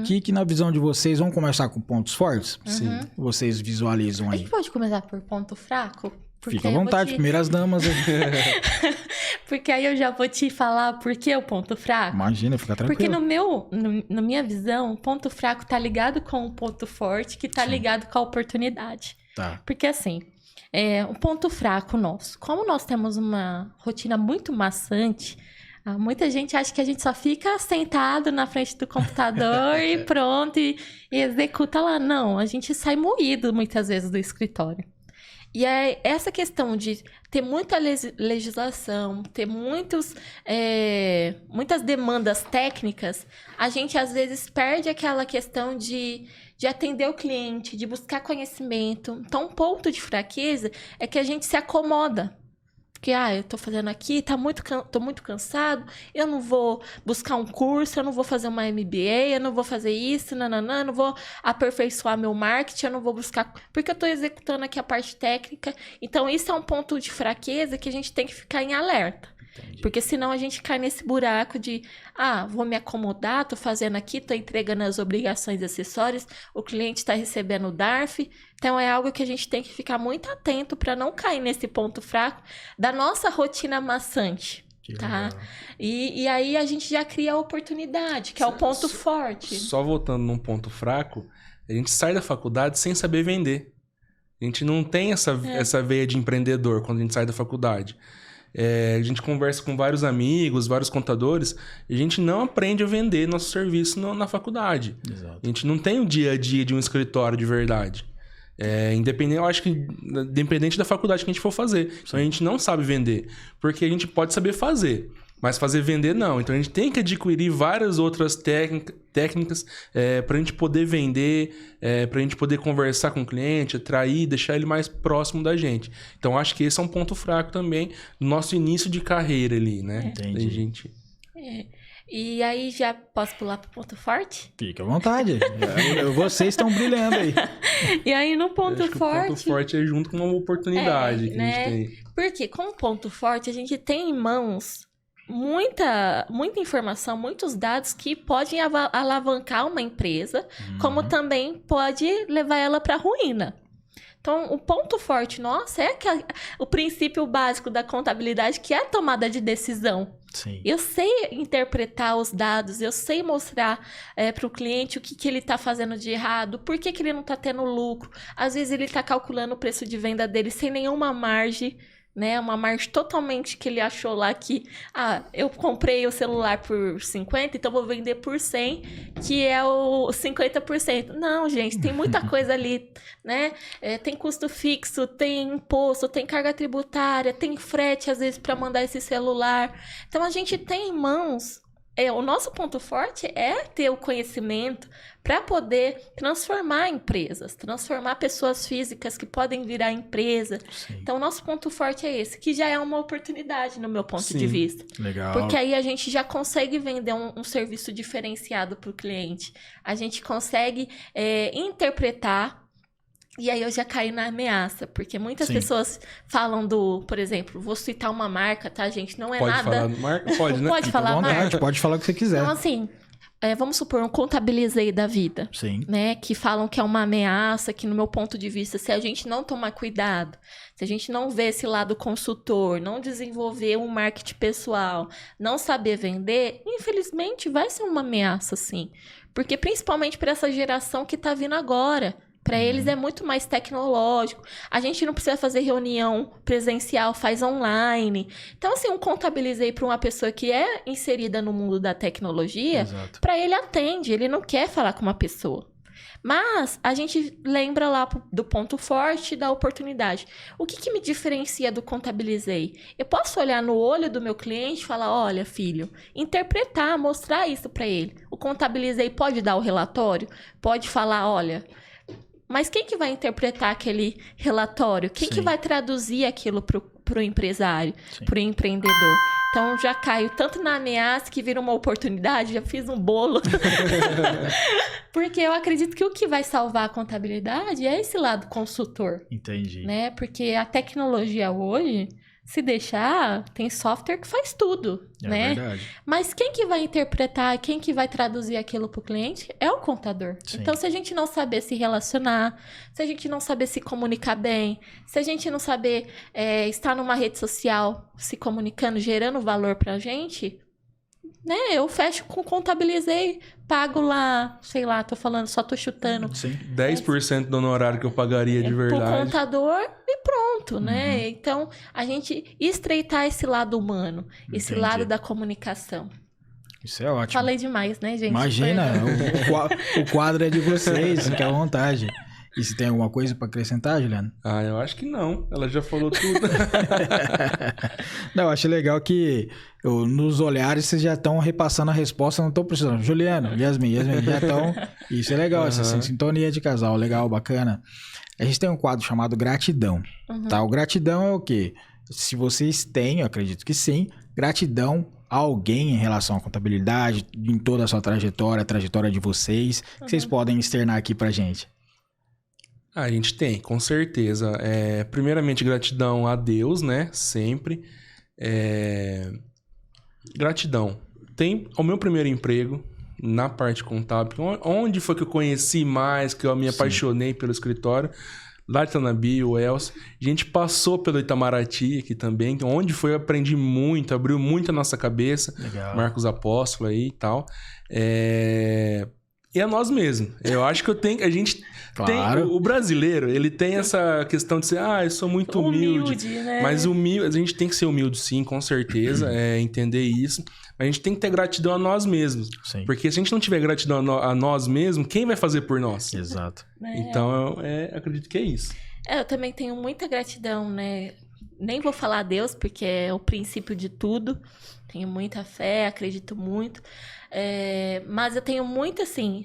Que na visão de vocês, vamos começar com pontos fortes? Sim. Vocês visualizam aí. A gente pode começar por ponto fraco? Fica à vontade, primeiras damas. Porque aí eu já vou te falar por que o ponto fraco. Imagina, fica tranquilo. Porque na minha visão, o ponto fraco tá ligado com o ponto forte, que tá ligado com a oportunidade. Tá. Porque assim, o ponto fraco nosso, como nós temos uma rotina muito maçante, muita gente acha que a gente só fica sentado na frente do computador e pronto, e executa lá. Não, a gente sai moído muitas vezes do escritório. E essa questão de ter muita legislação, ter muitas demandas técnicas, a gente às vezes perde aquela questão de atender o cliente, de buscar conhecimento. Então, um ponto de fraqueza é que a gente se acomoda. Porque, eu tô fazendo aqui, tô muito cansado, eu não vou buscar um curso, eu não vou fazer uma MBA, eu não vou fazer isso, eu não vou aperfeiçoar meu marketing, eu não vou buscar... Porque eu tô executando aqui a parte técnica. Então, isso é um ponto de fraqueza que a gente tem que ficar em alerta. Entendi. Porque senão a gente cai nesse buraco de vou me acomodar, tô fazendo aqui, tô entregando as obrigações acessórias, o cliente tá recebendo o DARF. Então é algo que a gente tem que ficar muito atento para não cair nesse ponto fraco da nossa rotina maçante. Tá? E aí a gente já cria a oportunidade, que é o ponto forte. Só voltando num ponto fraco, a gente sai da faculdade sem saber vender. A gente não tem essa veia de empreendedor quando a gente sai da faculdade. A gente conversa com vários amigos, vários contadores, e a gente não aprende a vender nosso serviço na faculdade. Exato. A gente não tem o dia a dia de um escritório de verdade. Eu acho que independente da faculdade que a gente for fazer. Então a gente não sabe vender. Porque a gente pode saber fazer, mas fazer vender não. Então a gente tem que adquirir várias outras técnicas para a gente poder vender, para a gente poder conversar com o cliente, atrair, deixar ele mais próximo da gente. Então acho que esse é um ponto fraco também do nosso início de carreira ali, né? Entendi. E aí, já posso pular pro ponto forte? Fica à vontade. Vocês estão brilhando aí. E aí, no ponto forte... O ponto forte é junto com uma oportunidade que a gente tem. Porque com o ponto forte, a gente tem em mãos muita informação, muitos dados que podem alavancar uma empresa, como também pode levar ela para a ruína. Então, o ponto forte nosso é o princípio básico da contabilidade, que é a tomada de decisão. Sim. Eu sei interpretar os dados, eu sei mostrar para o cliente o que ele está fazendo de errado, por que ele não está tendo lucro. Às vezes ele está calculando o preço de venda dele sem nenhuma margem, né? Uma margem totalmente que ele achou lá que, eu comprei o celular por 50, então vou vender por 100, que é o 50%. Não, gente, tem muita coisa ali, né? Tem custo fixo, tem imposto, tem carga tributária, tem frete, às vezes, para mandar esse celular. Então, a gente tem em mãos... O nosso ponto forte é ter o conhecimento para poder transformar empresas, transformar pessoas físicas que podem virar empresa. Sim. Então, o nosso ponto forte é esse, que já é uma oportunidade no meu ponto de vista. Legal. Porque aí a gente já consegue vender um serviço diferenciado para o cliente. A gente consegue interpretar. E aí eu já caio na ameaça, porque muitas pessoas falam por exemplo, vou citar uma marca, tá, gente? Não é pode nada... Pode falar marca? Pode, né? Pode falar marca? Pode falar o que você quiser. Então, assim, vamos supor, um Contabilizei da vida. Sim. Né? Que falam que é uma ameaça, que no meu ponto de vista, se a gente não tomar cuidado, se a gente não ver esse lado consultor, não desenvolver um marketing pessoal, não saber vender, infelizmente vai ser uma ameaça, sim. Porque principalmente para essa geração que tá vindo agora. Para eles é muito mais tecnológico. A gente não precisa fazer reunião presencial, faz online. Então, assim, um Contabilizei para uma pessoa que é inserida no mundo da tecnologia, para ele atende, ele não quer falar com uma pessoa. Mas a gente lembra lá do ponto forte da oportunidade. O que me diferencia do Contabilizei? Eu posso olhar no olho do meu cliente e falar, olha, filho, interpretar, mostrar isso para ele. O Contabilizei pode dar o relatório? Pode falar, olha... Mas quem que vai interpretar aquele relatório? Quem que vai traduzir aquilo pro empresário, pro empreendedor? Então, já caio tanto na ameaça que vira uma oportunidade, já fiz um bolo. Porque eu acredito que o que vai salvar a contabilidade é esse lado consultor. Entendi. Né? Porque a tecnologia hoje... Se deixar, tem software que faz tudo, né? Verdade. Mas quem que vai interpretar, quem que vai traduzir aquilo para o cliente é o contador. Sim. Então, se a gente não saber se relacionar, se a gente não saber se comunicar bem, se a gente não saber estar numa rede social se comunicando, gerando valor para a gente, né? Eu fecho com Contabilizei, pago lá, sei lá, só tô chutando. Sim. 10% do honorário que eu pagaria de verdade. Pro contador e pronto, né? Então, a gente estreitar esse lado humano, esse lado da comunicação. Isso é ótimo. Falei demais, né, gente? Imagina, o quadro é de vocês, fique à vontade. E se tem alguma coisa para acrescentar, Juliano? Eu acho que não. Ela já falou tudo. Não, eu acho legal que nos olhares vocês já estão repassando a resposta, não estou precisando. Juliano, Yasmin, já estão... Isso é legal, essa sintonia de casal, legal, bacana. A gente tem um quadro chamado Gratidão, tá? O gratidão é o quê? Se vocês têm, eu acredito que sim, gratidão a alguém em relação à contabilidade, em toda a sua trajetória, a trajetória de vocês, que vocês podem externar aqui pra gente. A gente tem, com certeza. Primeiramente, gratidão a Deus, né? Sempre. Gratidão. Tem o meu primeiro emprego na parte contábil. Onde foi que eu conheci mais, que eu me apaixonei pelo escritório? Lá de Tanabi, o Elcio. A gente passou pelo Itamaraty aqui também, onde eu aprendi muito, abriu muito a nossa cabeça. Legal. Marcos Apóstolo aí e tal. E a nós mesmos. Eu acho que a gente tem... O brasileiro, ele tem essa questão de ser... eu sou muito humilde. Né? Mas a gente tem que ser humilde, sim, com certeza. Entender isso. Mas a gente tem que ter gratidão a nós mesmos. Sim. Porque se a gente não tiver gratidão a nós mesmos, quem vai fazer por nós? Exato. Então, acredito que é isso. Eu também tenho muita gratidão, né? Nem vou falar a Deus, porque é o princípio de tudo. Tenho muita fé, acredito muito. Mas eu tenho muito, assim...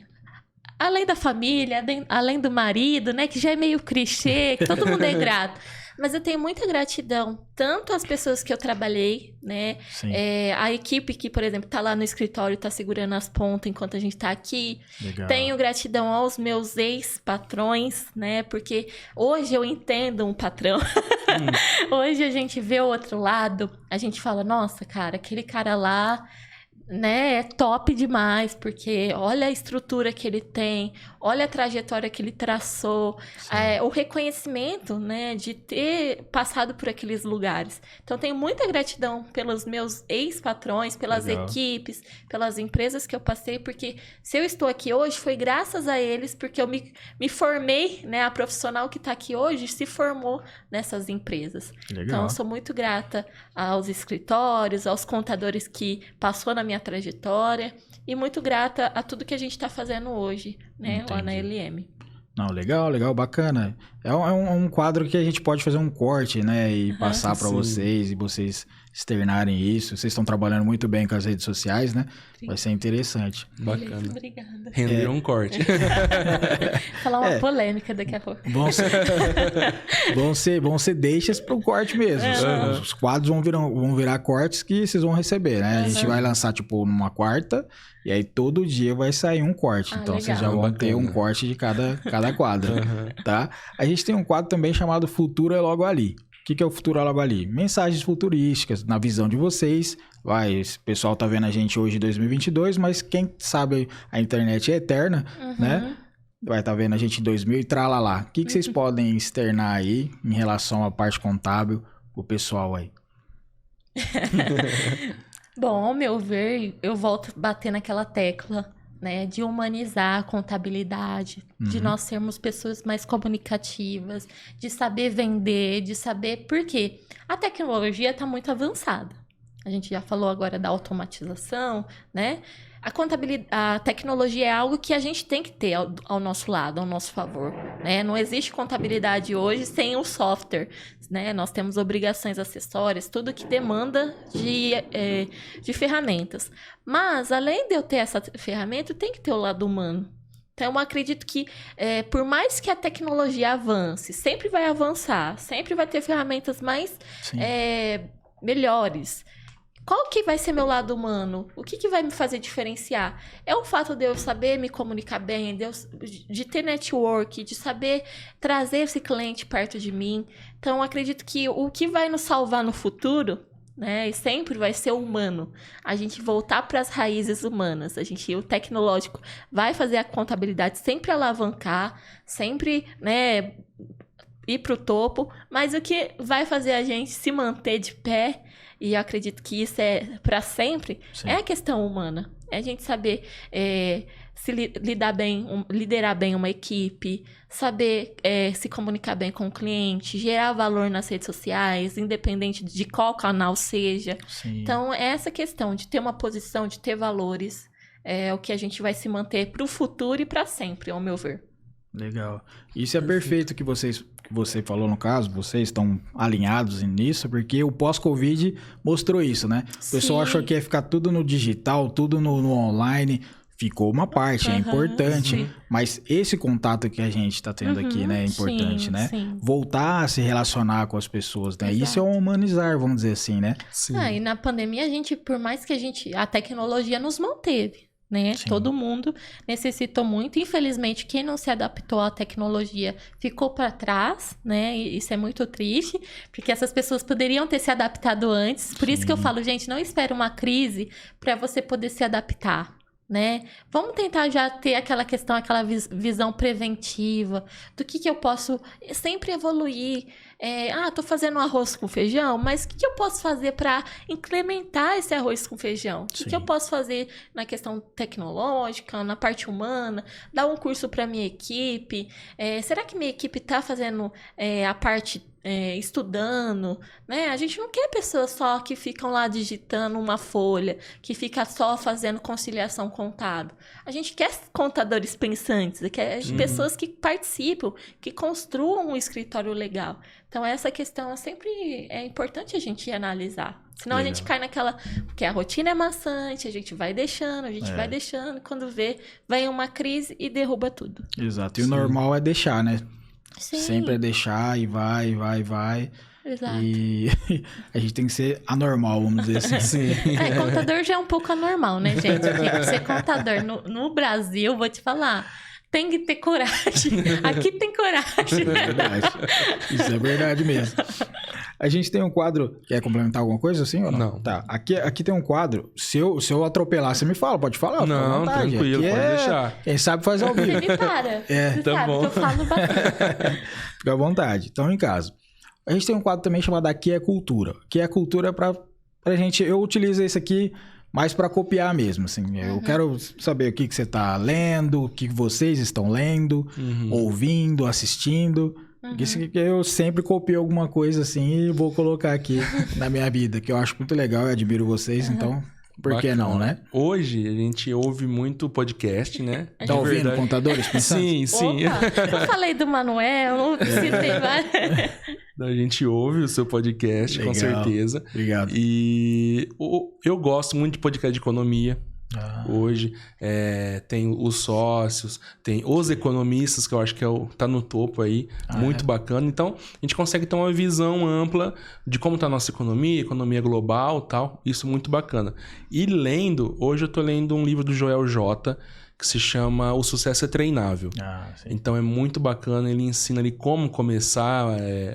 Além da família, além do marido, né? Que já é meio clichê, que todo mundo é grato. Mas eu tenho muita gratidão, tanto às pessoas que eu trabalhei, né? A equipe que, por exemplo, tá lá no escritório, tá segurando as pontas enquanto a gente tá aqui. Legal. Tenho gratidão aos meus ex-patrões, né? Porque hoje eu entendo um patrão. Hoje a gente vê o outro lado, a gente fala, nossa, cara, aquele cara lá... né, é top demais, porque olha a estrutura que ele tem, olha a trajetória que ele traçou, o reconhecimento, né, de ter passado por aqueles lugares. Então, tenho muita gratidão pelos meus ex-patrões, pelas equipes, pelas empresas que eu passei, porque se eu estou aqui hoje, foi graças a eles, porque eu me formei, né, a profissional que está aqui hoje se formou nessas empresas. Legal. Então, eu sou muito grata aos escritórios, aos contadores que passou na minha trajetória e muito grata a tudo que a gente está fazendo hoje, né, Entendi. lá na LM. Não, legal, bacana. É um quadro que a gente pode fazer um corte, né, e passar para vocês e vocês externarem isso. Vocês estão trabalhando muito bem com as redes sociais, né? Sim. Vai ser interessante. Bacana. Obrigada. Rendeu um corte. Falar uma polêmica daqui a pouco. Vão ser deixas para o corte mesmo. Os quadros vão virar cortes que vocês vão receber, né? A gente vai lançar, tipo, numa quarta, e aí todo dia vai sair um corte. Então, vocês já vão ter um corte de cada quadro, tá? A gente tem um quadro também chamado Futuro é Logo Ali. O que é o Futuro é Logo Ali? Mensagens futurísticas, na visão de vocês. O pessoal tá vendo a gente hoje em 2022, mas quem sabe a internet é eterna, né? Vai estar vendo a gente em 2000 e tralalá. O que vocês podem externar aí em relação à parte contábil, o pessoal aí? Bom, ao meu ver, eu volto a bater naquela tecla, né, de humanizar a contabilidade, de nós sermos pessoas mais comunicativas, de saber vender, de saber... Por quê? A tecnologia está muito avançada. A gente já falou agora da automatização, né? A tecnologia é algo que a gente tem que ter ao nosso lado, ao nosso favor, né? Não existe contabilidade hoje sem o software, né? Nós temos obrigações acessórias, tudo que demanda de ferramentas. Mas, além de eu ter essa ferramenta, tem que ter o lado humano. Então, eu acredito que, por mais que a tecnologia avance, sempre vai avançar, sempre vai ter ferramentas mais melhores. Qual que vai ser meu lado humano? O que vai me fazer diferenciar? É o fato de eu saber me comunicar bem, de ter network, de saber trazer esse cliente perto de mim. Então, acredito que o que vai nos salvar no futuro, né, e sempre vai ser o humano. A gente voltar para as raízes humanas. O tecnológico vai fazer a contabilidade sempre alavancar, sempre, né, ir para o topo. Mas o que vai fazer a gente se manter de pé, e eu acredito que isso é para sempre, é a questão humana. É a gente saber se liderar bem uma equipe, saber se comunicar bem com o cliente, gerar valor nas redes sociais, independente de qual canal seja. Sim. Então, é essa questão de ter uma posição, de ter valores, é o que a gente vai se manter para o futuro e para sempre, ao meu ver. Legal. Isso é perfeito que você falou no caso, vocês estão alinhados nisso, porque o pós-Covid mostrou isso, né? O pessoal achou que ia ficar tudo no digital, tudo no online. Ficou uma parte, é importante, mas esse contato que a gente está tendo aqui, né, é importante, né? Sim. Voltar a se relacionar com as pessoas, né? Exato. Isso é um humanizar, vamos dizer assim, né? Sim. E na pandemia, por mais que a tecnologia nos manteve, né? Sim. Todo mundo necessitou muito. Infelizmente, quem não se adaptou à tecnologia ficou para trás, né? E isso é muito triste, porque essas pessoas poderiam ter se adaptado antes. Por isso que eu falo, gente, não espere uma crise para você poder se adaptar, né? Vamos tentar já ter aquela questão, aquela visão preventiva do que eu posso sempre evoluir. Tô fazendo arroz com feijão, mas o que eu posso fazer para incrementar esse arroz com feijão? O que eu posso fazer na questão tecnológica, na parte humana? Dar um curso para minha equipe? Será que minha equipe está fazendo a parte estudando, né? A gente não quer pessoas só que ficam lá digitando uma folha, que fica só fazendo conciliação contábil. A gente quer contadores pensantes, quer pessoas que participam, que construam um escritório legal. Então, essa questão sempre é importante a gente analisar. Senão a gente cai naquela... Porque a rotina é maçante, a gente vai deixando, e quando vê, vem uma crise e derruba tudo. Exato. E o normal é deixar, né? Sim. Sempre é deixar e vai. Exato. E a gente tem que ser anormal, vamos dizer assim. Contador já é um pouco anormal, né, gente? Porque ser contador no Brasil, vou te falar, tem que ter coragem. Aqui tem coragem. É verdade. Isso é verdade mesmo. A gente tem um quadro... Quer complementar alguma coisa assim ou não? Não. Tá. Aqui tem um quadro. Se eu atropelar, você me fala. Pode falar? Fica à Não, vontade. tranquilo, Aqui pode deixar. Quem sabe faz ao vivo. Você me para. Você tá sabe bom. que eu falo bastante. Fica à vontade. Então, em casa. A gente tem um quadro também chamado Aqui é Cultura. Aqui é Cultura pra gente... Eu utilizo esse aqui mais pra copiar mesmo, assim. Eu quero saber o que você tá lendo, o que vocês estão lendo, ouvindo, assistindo. Isso que eu sempre copio alguma coisa assim e vou colocar aqui na minha vida, que eu acho muito legal, eu admiro vocês, então... Por que não, né? Hoje a gente ouve muito podcast, né? Tá ouvindo Contadores Pensantes? Sim. Opa, eu falei do Manuel, não citei várias. A gente ouve o seu podcast, Legal. com certeza. Obrigado. E eu gosto muito de podcast de economia. Hoje tem os sócios, tem os economistas, que eu acho que tá no topo aí, muito bacana. Então, a gente consegue ter uma visão ampla de como tá a nossa economia global e tal. Isso é muito bacana. E lendo, hoje eu tô lendo um livro do Joel J, que se chama O Sucesso é Treinável. Sim. Então é muito bacana, ele ensina ali como começar,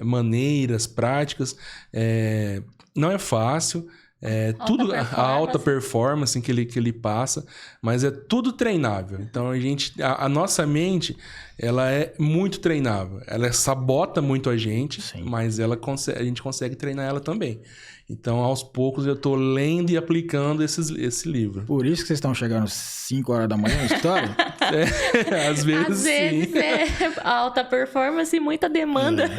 maneiras, práticas. Não é fácil. Tudo a alta performance que ele passa, mas é tudo treinável. Então a nossa mente, ela é muito treinável. Ela sabota muito a gente, mas a gente consegue treinar ela também. Então, aos poucos, eu tô lendo e aplicando esse livro. Por isso que vocês estão chegando às 5 horas da manhã na história? Às vezes sim. Alta performance e muita demanda.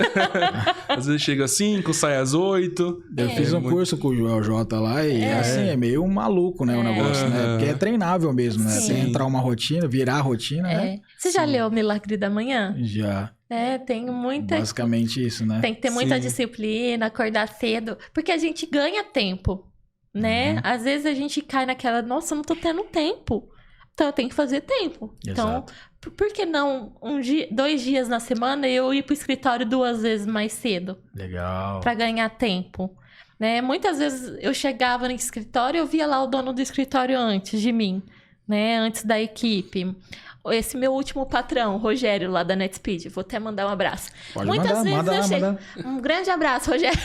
Às vezes chega às 5, sai às 8. Eu fiz um curso com o Joel J lá e assim, é meio maluco, né, o negócio, né? Porque é treinável mesmo, né? Você entrar uma rotina, virar a rotina, né? Você já leu O Milagre da Manhã? Já. Tem muita... Basicamente isso, né? Tem que ter muita disciplina, acordar cedo, porque a gente ganha tempo, né? Às vezes a gente cai naquela, nossa, eu não tô tendo tempo, então eu tenho que fazer tempo. Exato. Então, por que não 2 dias na semana eu ir pro escritório 2 vezes mais cedo? Legal. Pra ganhar tempo, né? Muitas vezes eu chegava no escritório e eu via lá o dono do escritório antes de mim, né? Antes da equipe. Esse meu último patrão, o Rogério, lá da NetSpeed. Vou até mandar um abraço. Pode Muitas mandar, vezes manda. Um grande abraço, Rogério.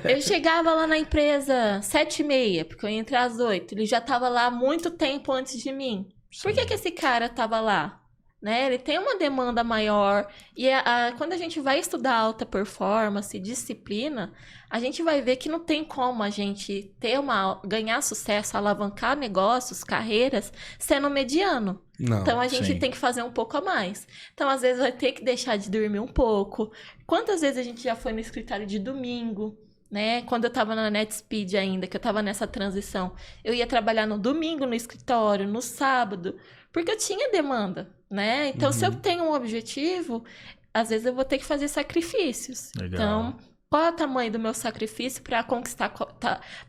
Eu chegava lá na empresa 7h30, porque eu ia entrar às 8. Ele já estava lá muito tempo antes de mim. Por que esse cara estava lá? Né? Ele tem uma demanda maior. E quando a gente vai estudar alta performance, disciplina, a gente vai ver que não tem como a gente ganhar sucesso, alavancar negócios, carreiras, sendo mediano. Não, então a gente tem que fazer um pouco a mais. Então, às vezes, vai ter que deixar de dormir um pouco. Quantas vezes a gente já foi no escritório de domingo, né? Quando eu tava na NetSpeed ainda, que eu tava nessa transição, eu ia trabalhar no domingo no escritório, no sábado, porque eu tinha demanda, né? Então, se eu tenho um objetivo, às vezes eu vou ter que fazer sacrifícios. Legal. Então, qual é o tamanho do meu sacrifício para conquistar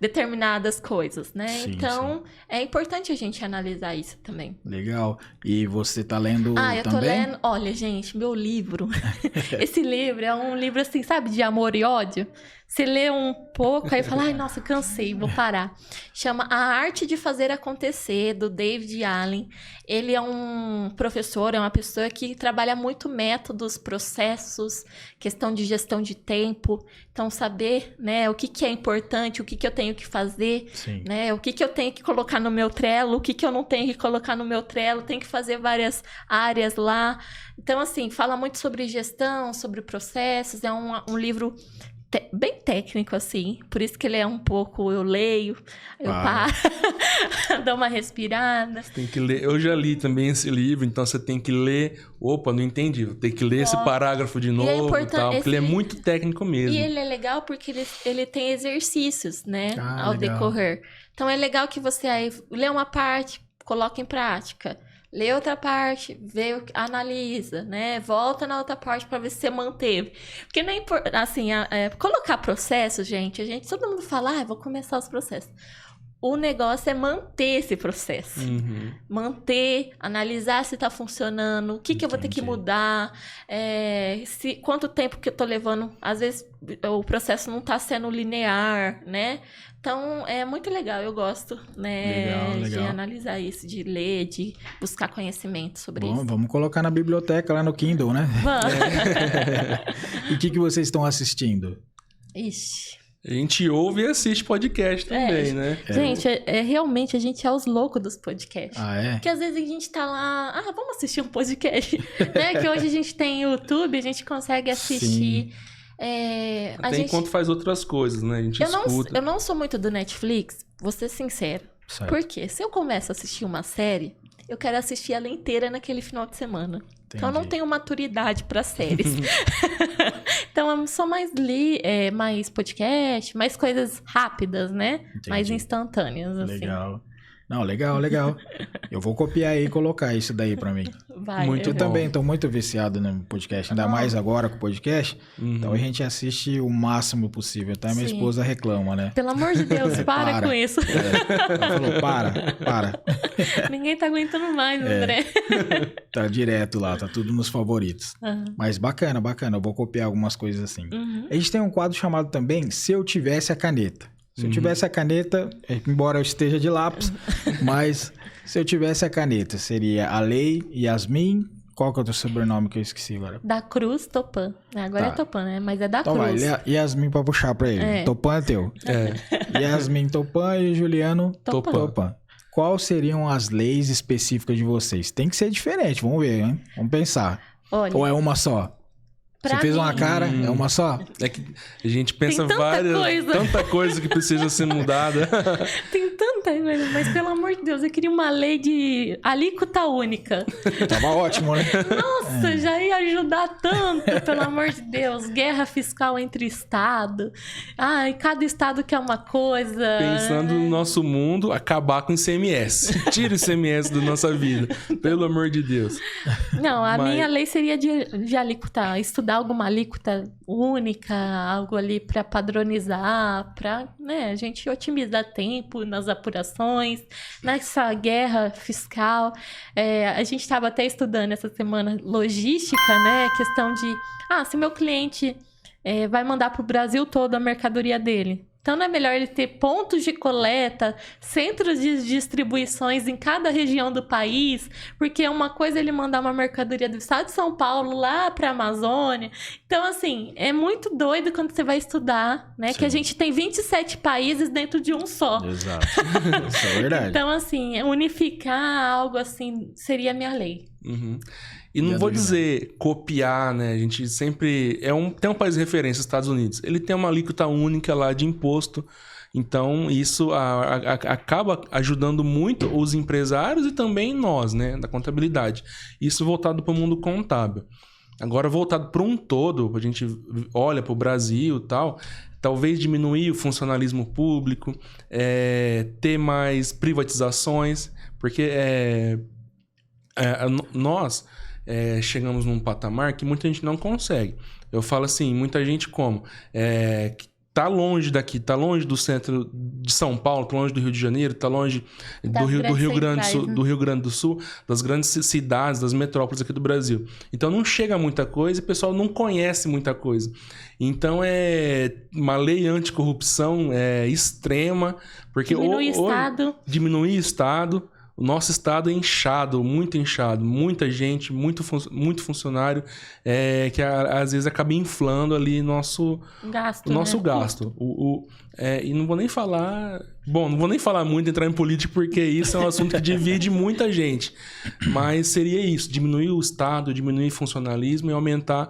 determinadas coisas, né? Então, é importante a gente analisar isso também. Legal. E você tá lendo também? Eu tô lendo... Olha, gente, meu livro... Esse livro é um livro, assim, sabe? De amor e ódio. Você lê um pouco, aí fala, ai, nossa, cansei, vou parar. Chama A Arte de Fazer Acontecer, do David Allen. Ele é um professor, é uma pessoa que trabalha muito métodos, processos, questão de gestão de tempo. Então, saber, né, o que é importante, o que eu tenho que fazer, né, o que eu tenho que colocar no meu Trello, o que eu não tenho que colocar no meu Trello, tem que fazer várias áreas lá. Então, assim, fala muito sobre gestão, sobre processos, é um livro... bem técnico, assim. Por isso que ele é um pouco... Eu leio, eu paro, dou uma respirada. Você tem que ler. Eu já li também esse livro, então você tem que ler... Opa, não entendi. Vou ter que ler esse parágrafo de novo e tal, porque ele é muito técnico mesmo. E ele é legal porque ele tem exercícios, né? Ao legal. Decorrer. Então, é legal que você aí lê uma parte, coloca em prática. Lê outra parte, analisa, né? Volta na outra parte para ver se você manteve. Porque não é assim, colocar processos, gente, todo mundo fala, vou começar os processos. O negócio é manter esse processo. Manter, analisar se está funcionando, o que eu vou ter que mudar, quanto tempo que eu tô levando. Às vezes o processo não está sendo linear, né? Então, é muito legal, eu gosto, né, legal. de analisar isso, de ler, de buscar conhecimento sobre isso. Vamos colocar na biblioteca lá no Kindle, né? Vamos. E o que vocês estão assistindo? Ixi. A gente ouve e assiste podcast também, né? Gente, realmente a gente é os loucos dos podcasts. Ah, é? Porque às vezes a gente tá lá, vamos assistir um podcast, né? Que hoje a gente tem YouTube, a gente consegue assistir. Até enquanto faz outras coisas, né? A gente escuta. Eu não sou muito do Netflix, vou ser sincero. Certo. Porque se eu começo a assistir uma série, eu quero assistir ela inteira naquele final de semana. Entendi. Então eu não tenho maturidade para séries. Então eu sou mais podcast, mais coisas rápidas, né? Entendi. Mais instantâneas, assim. Legal. Não, legal. Eu vou copiar aí e colocar isso daí pra mim. Vai, Muito Eu bom. também tô muito viciado no podcast, ainda mais agora com o podcast. Uhum. Então a gente assiste o máximo possível. Até minha Sim. esposa reclama, né? Pelo amor de Deus, para com isso. Ela falou, para. Ninguém tá aguentando mais, André. Tá direto lá, tá tudo nos favoritos. Aham. Mas bacana. Eu vou copiar algumas coisas assim. Uhum. A gente tem um quadro chamado também Se Eu Tivesse a Caneta. Se eu tivesse a caneta, embora eu esteja de lápis, mas se eu tivesse a caneta, seria a Lei Yasmin. Qual que é o teu sobrenome que eu esqueci agora? Da Cruz Topan. Agora Tá. é Topan, né? Mas é da Então vai, Cruz. Yasmin pra puxar pra ele. É. Topan é teu. Yasmin Topan e Juliano Topan. Topan. Quais seriam as leis específicas de vocês? Tem que ser diferente, vamos ver, hein? Vamos pensar. Olha, Ou é uma só? pra Você fez uma mim- cara, é uma só? É que a gente pensa Tem tanta coisa que precisa ser mudada. Tem tanta coisa, mas pelo amor de Deus, eu queria uma lei de alíquota única. Tava ótimo, né? Nossa, já ia ajudar tanto, pelo amor de Deus. Guerra fiscal entre estado. Ai, cada estado quer uma coisa. Pensando no nosso mundo, acabar com o ICMS. Tira o ICMS da nossa vida. Pelo amor de Deus. Não, a Mas- minha lei seria de alíquota, estudar alguma alíquota única, algo ali para padronizar, para, né, a gente otimizar tempo nas apurações, nessa guerra fiscal. A gente estava até estudando essa semana logística, né, questão de, se meu cliente vai mandar para o Brasil todo a mercadoria dele. Então, não é melhor ele ter pontos de coleta, centros de distribuições em cada região do país? Porque uma coisa é ele mandar uma mercadoria do estado de São Paulo lá para a Amazônia. Então, assim, é muito doido quando você vai estudar, né? Sim. Que a gente tem 27 países dentro de um só. Exato. Isso é verdade. Então, assim, unificar algo assim seria a minha lei. Uhum. E não vou dizer copiar, né? A gente sempre... tem um país de referência, os Estados Unidos. Ele tem uma alíquota única lá de imposto. Então, isso acaba ajudando muito os empresários e também nós, né? Da contabilidade. Isso voltado para o mundo contábil. Agora, voltado para um todo, a gente olha para o Brasil e tal... Talvez diminuir o funcionalismo público, ter mais privatizações, porque nós chegamos num patamar que muita gente não consegue. Eu falo assim, muita gente que tá longe daqui, tá longe do centro de São Paulo, tá longe do Rio de Janeiro, tá longe do Rio Grande do Sul, das grandes cidades, das metrópoles aqui do Brasil. Então não chega muita coisa e o pessoal não conhece muita coisa. Então uma lei anticorrupção extrema, porque diminuir o Estado. O nosso estado é inchado, muita gente, muito funcionário, que às vezes acaba inflando ali nosso gasto. E não vou nem falar... Bom, não vou nem falar muito, entrar em política, porque isso é um assunto que divide muita gente. Mas seria isso, diminuir o Estado, diminuir o funcionalismo e aumentar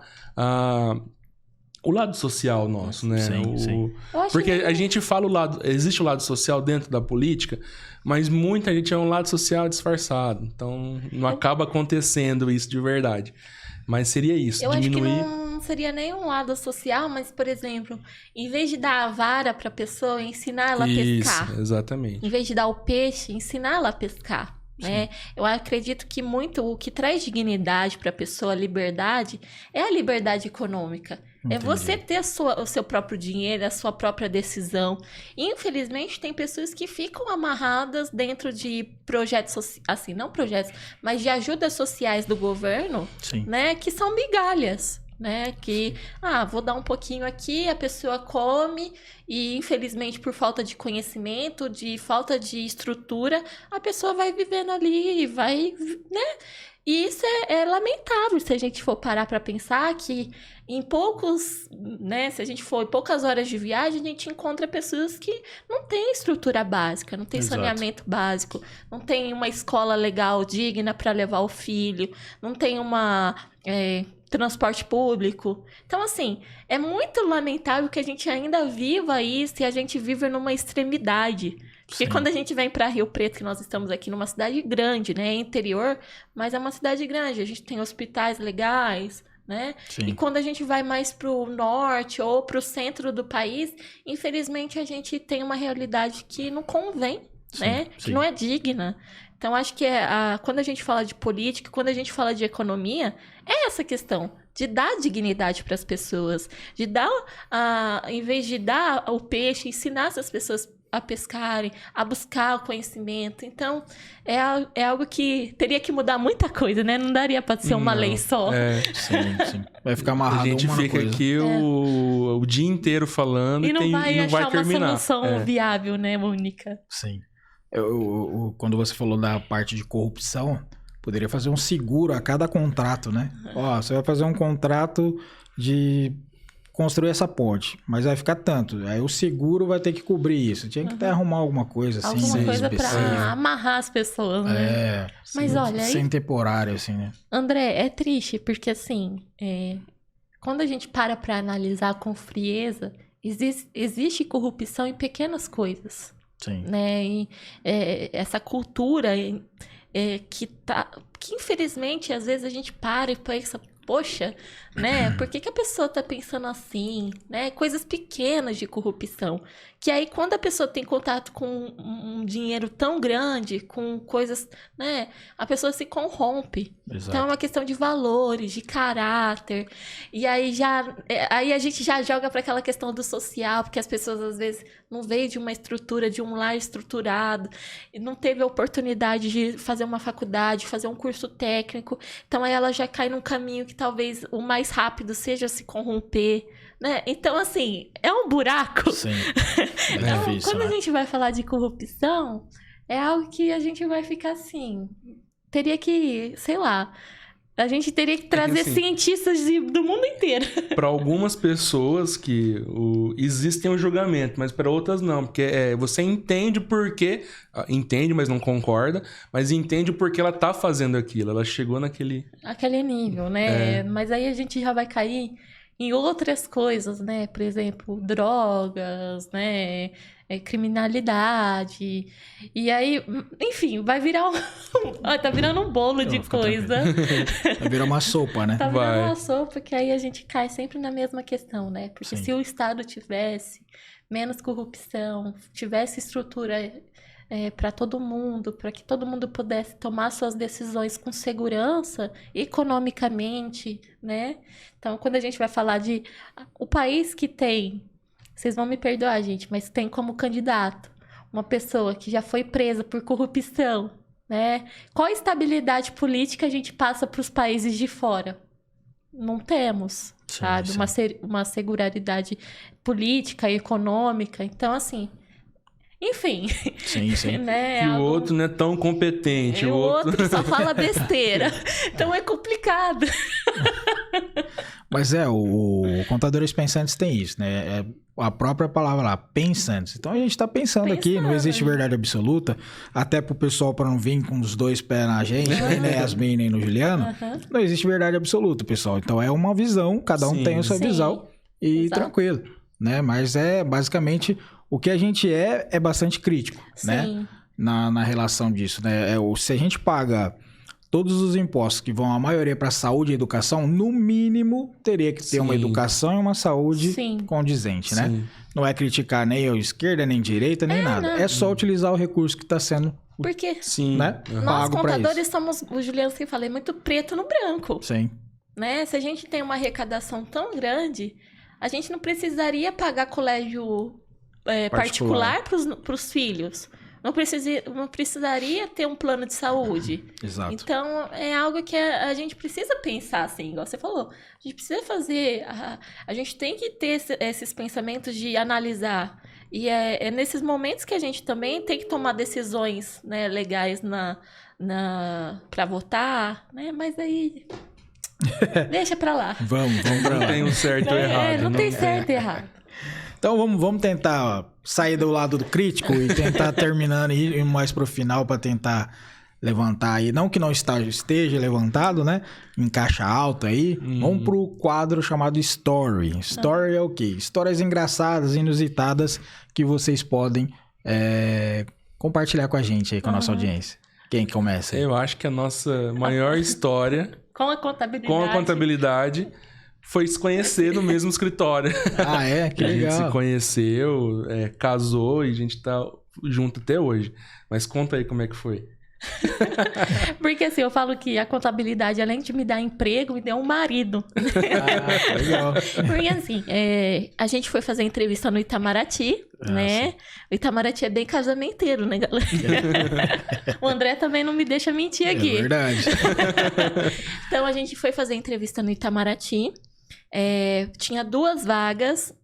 o lado social nosso, né? Sim. Porque a gente fala existe o lado social dentro da política, mas muita gente é um lado social disfarçado. Então, não acaba acontecendo isso de verdade. Mas seria isso, diminuir... Acho que não seria nem um lado social, mas, por exemplo, em vez de dar a vara para a pessoa, ensinar ela a pescar. Isso, exatamente. Em vez de dar o peixe, ensinar ela a pescar. Né? Eu acredito que muito o que traz dignidade para a pessoa, a liberdade, é a liberdade econômica. Entendi. É você ter o seu próprio dinheiro, a sua própria decisão. Infelizmente, tem pessoas que ficam amarradas dentro de projetos, assim, não projetos, mas de ajudas sociais do governo, Sim. né? Que são migalhas. né? Que, vou dar um pouquinho aqui, a pessoa come e, infelizmente, por falta de conhecimento, de falta de estrutura, a pessoa vai vivendo ali e vai, né? E isso é lamentável se a gente for parar para pensar que em poucos, né, se a gente for em poucas horas de viagem, a gente encontra pessoas que não têm estrutura básica, não tem saneamento básico, não tem uma escola legal, digna para levar o filho, não tem uma transporte público. Então, assim, é muito lamentável que a gente ainda viva isso e a gente viva numa extremidade. Porque quando a gente vem para Rio Preto, que nós estamos aqui numa cidade grande, né? É interior, mas é uma cidade grande. A gente tem hospitais legais, né? Sim. E quando a gente vai mais pro norte ou pro centro do país, infelizmente a gente tem uma realidade que não convém, né? Que não é digna. Então, acho que quando a gente fala de política, quando a gente fala de economia, é essa questão de dar dignidade para as pessoas, de dar, em vez de dar o peixe, ensinar essas pessoas a pescarem, a buscar o conhecimento. Então, é algo que teria que mudar muita coisa, né? Não daria para ser uma lei só. Sim. Vai ficar amarrado. A gente fica aqui o dia inteiro falando e não vai achar terminar. Uma solução viável, né, única. Sim. Quando você falou da parte de corrupção, poderia fazer um seguro a cada contrato, né? Você vai fazer um contrato de construir essa ponte, mas vai ficar tanto. Aí o seguro vai ter que cobrir isso. Tinha que até arrumar alguma coisa assim. Alguma coisa para amarrar as pessoas, né? Mas olha sem temporário, assim, né? André, é triste, porque assim, quando a gente para analisar com frieza, existe corrupção em pequenas coisas. Sim. Né? E, essa cultura que infelizmente às vezes a gente para e pensa, poxa, né? Por que a pessoa tá pensando assim, né? Coisas pequenas de corrupção. Que aí, quando a pessoa tem contato com um dinheiro tão grande, com coisas, né? A pessoa se corrompe. Exato. Então, é uma questão de valores, de caráter. E aí, aí a gente já joga para aquela questão do social, porque as pessoas, às vezes, não veio de uma estrutura, de um lar estruturado, e não teve a oportunidade de fazer uma faculdade, fazer um curso técnico. Então, aí ela já cai num caminho que talvez o mais rápido seja se corromper, né? Então, assim, é um buraco. Sim. Então, difícil, quando a gente vai falar de corrupção, é algo que a gente vai ficar assim... Teria que, sei lá... A gente teria que trazer assim, cientistas do mundo inteiro. Para algumas pessoas que existem um julgamento, mas para outras não. Porque você entende o porquê... Entende, mas não concorda. Mas entende o porquê ela tá fazendo aquilo. Ela chegou naquele... Aquele nível, né? Mas aí a gente já vai cair em outras coisas, né? Por exemplo, drogas, né? Criminalidade. E aí, enfim, vai virar tá virando um bolo de coisa. Vai virar uma sopa, né? Tá virando uma sopa, que aí a gente cai sempre na mesma questão, né? Porque se o Estado tivesse menos corrupção, tivesse estrutura para todo mundo, para que todo mundo pudesse tomar suas decisões com segurança, economicamente, né? Então, quando a gente vai falar de o país que tem, vocês vão me perdoar, gente, mas tem como candidato uma pessoa que já foi presa por corrupção, né? Qual estabilidade política a gente passa para os países de fora? Não temos, sabe? Uma seguridade política e econômica. Então, assim... Enfim. Sim. Né? O outro não é tão competente. O outro só fala besteira. Então é complicado. Mas o Contadores Pensantes tem isso, né? É a própria palavra lá, pensantes. Então a gente tá pensando aqui, não existe verdade absoluta. Até pro pessoal, para não vir com os dois pés na gente, nem na Yasmin, nem no Juliano. Não existe verdade absoluta, pessoal. Então é uma visão, cada um tem a sua visão. E tranquilo, né? Mas basicamente... O que a gente é bastante crítico, né? Na relação disso, né? Se a gente paga todos os impostos que vão, a maioria, para saúde e educação, no mínimo, teria que ter uma educação e uma saúde condizente, né? Não é criticar nem a esquerda, nem direita, nem nada. É só utilizar o recurso que está sendo... Porque né? Nós, contadores, somos, o Juliano sempre fala, muito preto no branco. Sim. Né? Se a gente tem uma arrecadação tão grande, a gente não precisaria pagar colégio... particular para os filhos. não precisaria ter um plano de saúde. Exato. Então, é algo que a gente precisa pensar, assim, igual você falou. A gente precisa fazer... A gente tem que ter esses pensamentos de analisar. E é nesses momentos que a gente também tem que tomar decisões, né, legais para votar, né? Mas aí... deixa pra lá. Vamos pra lá. Não tem um certo ou errado. Não tem certo e errado. Então vamos tentar sair do lado do crítico e tentar terminando e ir mais pro final para tentar levantar aí. Não que não esteja levantado, né? Em caixa alta aí. Vamos pro quadro chamado Story. Story é o quê? Histórias engraçadas, inusitadas que vocês podem compartilhar com a gente aí, com a nossa audiência. Quem começa aí? Eu acho que a nossa maior história com a contabilidade foi se conhecer no mesmo escritório. Ah, é? Que A gente legal. se conheceu, casou e a gente tá junto até hoje. Mas conta aí como é que foi. Porque assim, eu falo que a contabilidade, além de me dar emprego, me deu um marido. Ah, legal. Porque assim, a gente foi fazer entrevista no Itamaraty, né? Sim. O Itamaraty é bem casamenteiro, né, galera? O André também não me deixa mentir aqui. É verdade. Então, a gente foi fazer entrevista no Itamaraty. Tinha 2 vagas.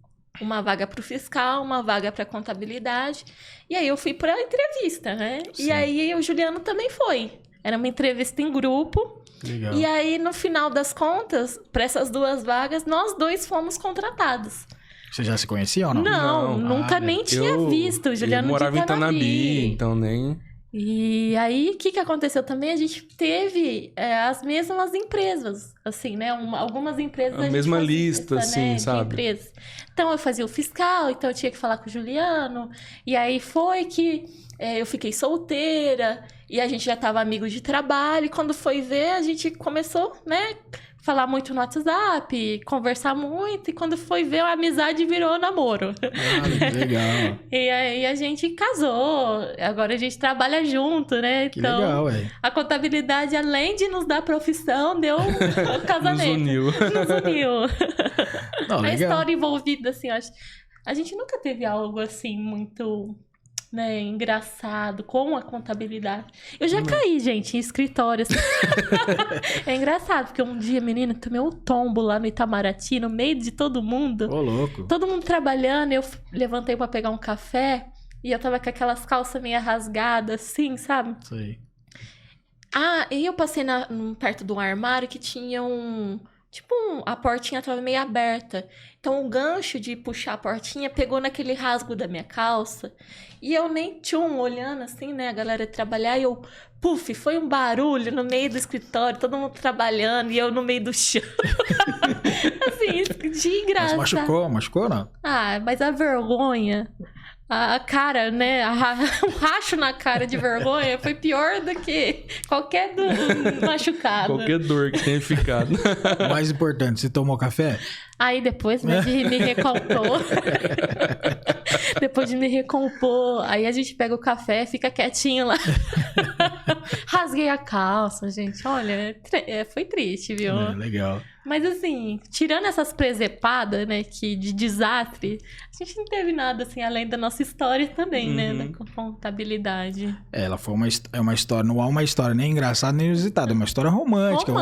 Uma vaga para o fiscal, uma vaga para contabilidade. E aí eu fui para a entrevista, né? Sim. E aí o Juliano também foi. Era uma entrevista em grupo. Legal. E aí, no final das contas, para essas 2 vagas, nós 2 fomos contratados. Você já se conhecia ou não? Não, nunca nem tinha visto o Juliano eu morava de em Itanabi, então nem... E aí, o que aconteceu também? A gente teve as mesmas empresas, assim, né? Algumas empresas... A gente mesma fazia lista, né? assim, de sabe? empresas. Então, eu fazia o fiscal, então eu tinha que falar com o Juliano. E aí foi que eu fiquei solteira e a gente já tava amigo de trabalho. E quando foi ver, a gente começou, né? Falar muito no WhatsApp, conversar muito. E quando foi ver, a amizade virou namoro. Ah, legal. E aí a gente casou. Agora a gente trabalha junto, né? Que Então, legal, velho. a contabilidade, além de nos dar profissão, deu um casamento. Nos uniu. Não, A legal. história envolvida, assim, acho. A gente nunca teve algo assim muito... né, engraçado com a contabilidade. Eu já caí, gente, em escritório. Assim. É engraçado, porque um dia, menina, tomei um tombo lá no Itamaraty, no meio de todo mundo. Ô, louco. Todo mundo trabalhando, eu levantei pra pegar um café e eu tava com aquelas calças meio rasgadas, assim, sabe? Isso aí. E eu passei perto de um armário que tinha a portinha tava meio aberta. Então, o gancho de puxar a portinha pegou naquele rasgo da minha calça. E eu nem olhando assim, né? A galera trabalhar e eu... Puf, foi um barulho no meio do escritório. Todo mundo trabalhando e eu no meio do chão. Assim, de graça. Mas machucou ou não? Mas a vergonha... A cara, né? O racho na cara de vergonha foi pior do que qualquer machucado. Qualquer dor que tenha ficado. O mais importante, você tomou café? Aí depois me recompor. Depois de me recompor, aí a gente pega o café, fica quietinho lá. Rasguei a calça, gente. Olha, foi triste, viu? Legal. Mas assim, tirando essas presepadas, né, de desastre, a gente não teve nada assim, além da nossa história também, né, da contabilidade. Ela foi uma história, não é uma história nem engraçada nem inusitada, é uma história romântica.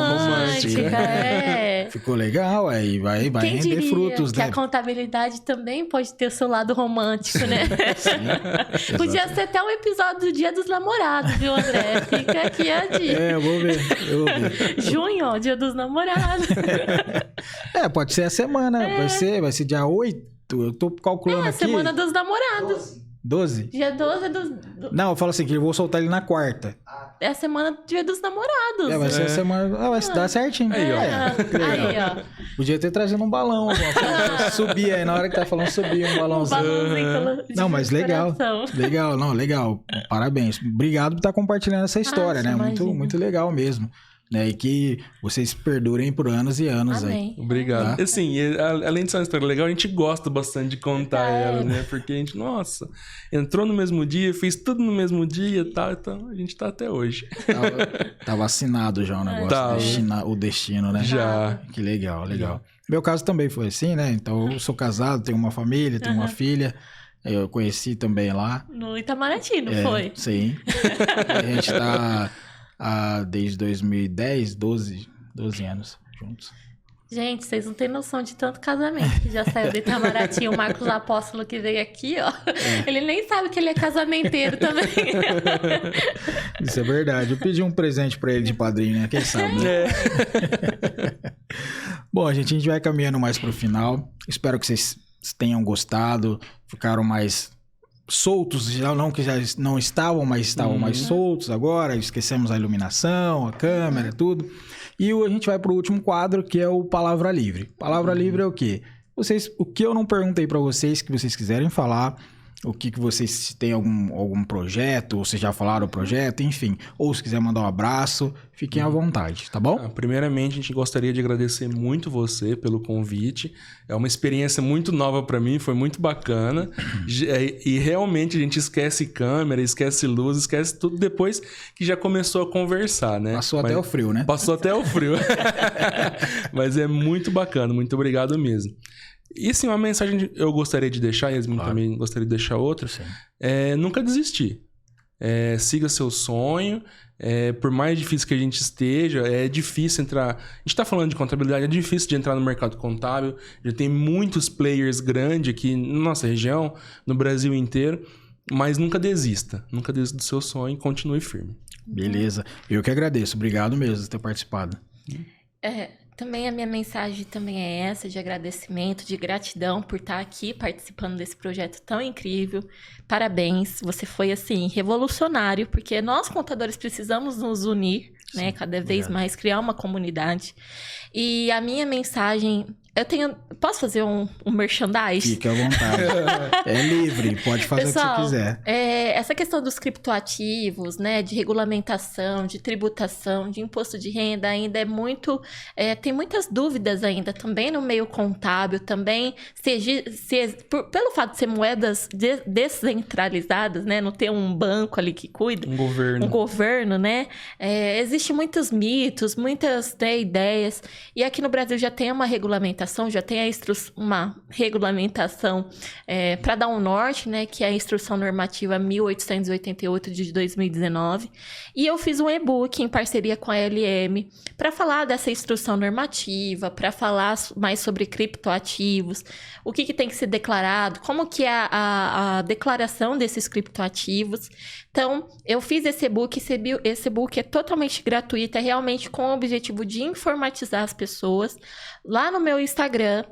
Ficou legal, aí vai Quem render diria frutos, que né? a contabilidade também pode ter o seu lado romântico, né? Sim, podia ser até um episódio do Dia dos Namorados, viu, André? Fica aqui a dica. Eu vou ver. Junho, ó, Dia dos Namorados. Pode ser a semana, vai ser dia 8, eu tô calculando aqui. Semana dos namorados. 12? Dia 12 é Não, eu falo assim, que eu vou soltar ele na quarta. É a semana do Dia dos Namorados. Vai ser a semana, vai dar certinho. Aí, ó. Aí, ó. Podia ter trazido um balão, subir aí, na hora que tá falando, subir um balãozinho. Não, mas legal. Legal. Parabéns. Obrigado por estar compartilhando essa história, né? Muito legal mesmo. Né? E que vocês perdurem por anos e anos. Amém. Aí. Obrigado. Tá? Assim, além de ser uma história legal, a gente gosta bastante de contar ela, né? Porque a gente, nossa, entrou no mesmo dia, fez tudo no mesmo dia e tal, então a gente tá até hoje. Tá vacinado já o negócio, o destino, né? Já. Que legal. Meu caso também foi assim, né? Então eu sou casado, tenho uma família, tenho uma filha. Eu conheci também lá. No Itamaraty, não foi? Sim. A gente tá desde 2010, 12 anos juntos. Gente, vocês não têm noção de tanto casamento que já saiu do Itamaraty. O Marcos Apóstolo que veio aqui, ó. Ele nem sabe que ele é casamenteiro também. Isso é verdade. Eu pedi um presente pra ele de padrinho, né? Quem sabe, né? Bom, gente, a gente vai caminhando mais pro final. Espero que vocês tenham gostado. Ficaram mais soltos, não que já não estavam, mas estavam mais soltos agora. Esquecemos a iluminação, a câmera, tudo. E a gente vai pro último quadro, que é o Palavra Livre. Palavra Livre é o quê? O que eu não perguntei pra vocês, que vocês quiserem falar, o que vocês têm algum projeto, ou vocês já falaram o projeto, enfim. Ou se quiser mandar um abraço, fiquem à vontade, tá bom? Primeiramente, a gente gostaria de agradecer muito você pelo convite. É uma experiência muito nova para mim, foi muito bacana. E realmente a gente esquece câmera, esquece luz, esquece tudo depois que já começou a conversar, né? Passou até o frio, né? Passou até o frio. Mas é muito bacana, muito obrigado mesmo. E sim, uma mensagem que eu gostaria de deixar, e Yasmin também gostaria de deixar outra, nunca desistir. Siga seu sonho, por mais difícil que a gente esteja, é difícil entrar... A gente está falando de contabilidade, é difícil de entrar no mercado contábil, já tem muitos players grandes aqui na nossa região, no Brasil inteiro, mas nunca desista do seu sonho e continue firme. Beleza, eu que agradeço, obrigado mesmo por ter participado. Também a minha mensagem também é essa, de agradecimento, de gratidão por estar aqui participando desse projeto tão incrível. Parabéns, você foi, assim, revolucionário, porque nós, contadores, precisamos nos unir, né? Cada vez mais, criar uma comunidade. E a minha mensagem... Posso fazer um merchandise? Fique à vontade. É livre, pode fazer Pessoal, o que você quiser. Essa questão dos criptoativos, né, de regulamentação, de tributação, de imposto de renda ainda é muito... tem muitas dúvidas ainda, também no meio contábil, também pelo fato de ser moedas descentralizadas, né, não ter um banco ali que cuida. Um governo, né? Existem muitos mitos, muitas ideias. E aqui no Brasil já tem uma regulamentação, já tem uma regulamentação para dar um norte, né, que é a Instrução Normativa 1888 de 2019. E eu fiz um e-book em parceria com a LM para falar dessa instrução normativa, para falar mais sobre criptoativos, o que tem que ser declarado, como que é a declaração desses criptoativos. Então, eu fiz esse e-book, esse e-book é totalmente gratuito, é realmente com o objetivo de informatizar as pessoas. Lá no meu Instagram,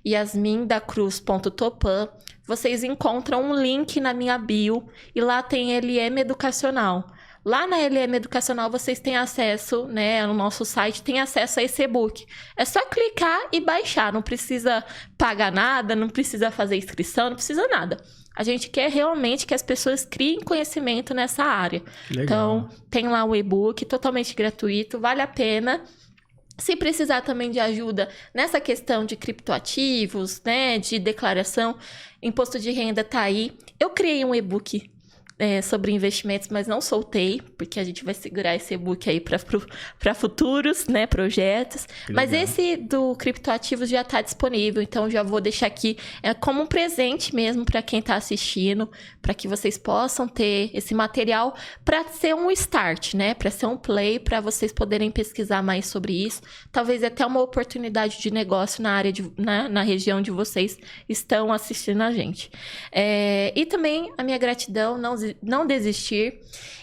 yasmindacruz.topan, vocês encontram um link na minha bio e lá tem LM Educacional. Lá na LM Educacional vocês têm acesso, né, no nosso site, tem acesso a esse e-book. É só clicar e baixar, não precisa pagar nada, não precisa fazer inscrição, não precisa nada. A gente quer realmente que as pessoas criem conhecimento nessa área. Legal. Então, tem lá o e-book totalmente gratuito, vale a pena. Se precisar também de ajuda nessa questão de criptoativos, né, de declaração, imposto de renda tá aí. Eu criei um e-book sobre investimentos, mas não soltei, porque a gente vai segurar esse e-book aí para futuros, né, projetos. Mas esse do criptoativos já está disponível, então já vou deixar aqui como um presente mesmo para quem está assistindo, para que vocês possam ter esse material para ser um start, né, para ser um play, para vocês poderem pesquisar mais sobre isso. Talvez até uma oportunidade de negócio na área na região onde vocês estão assistindo a gente. E também a minha gratidão, não desistir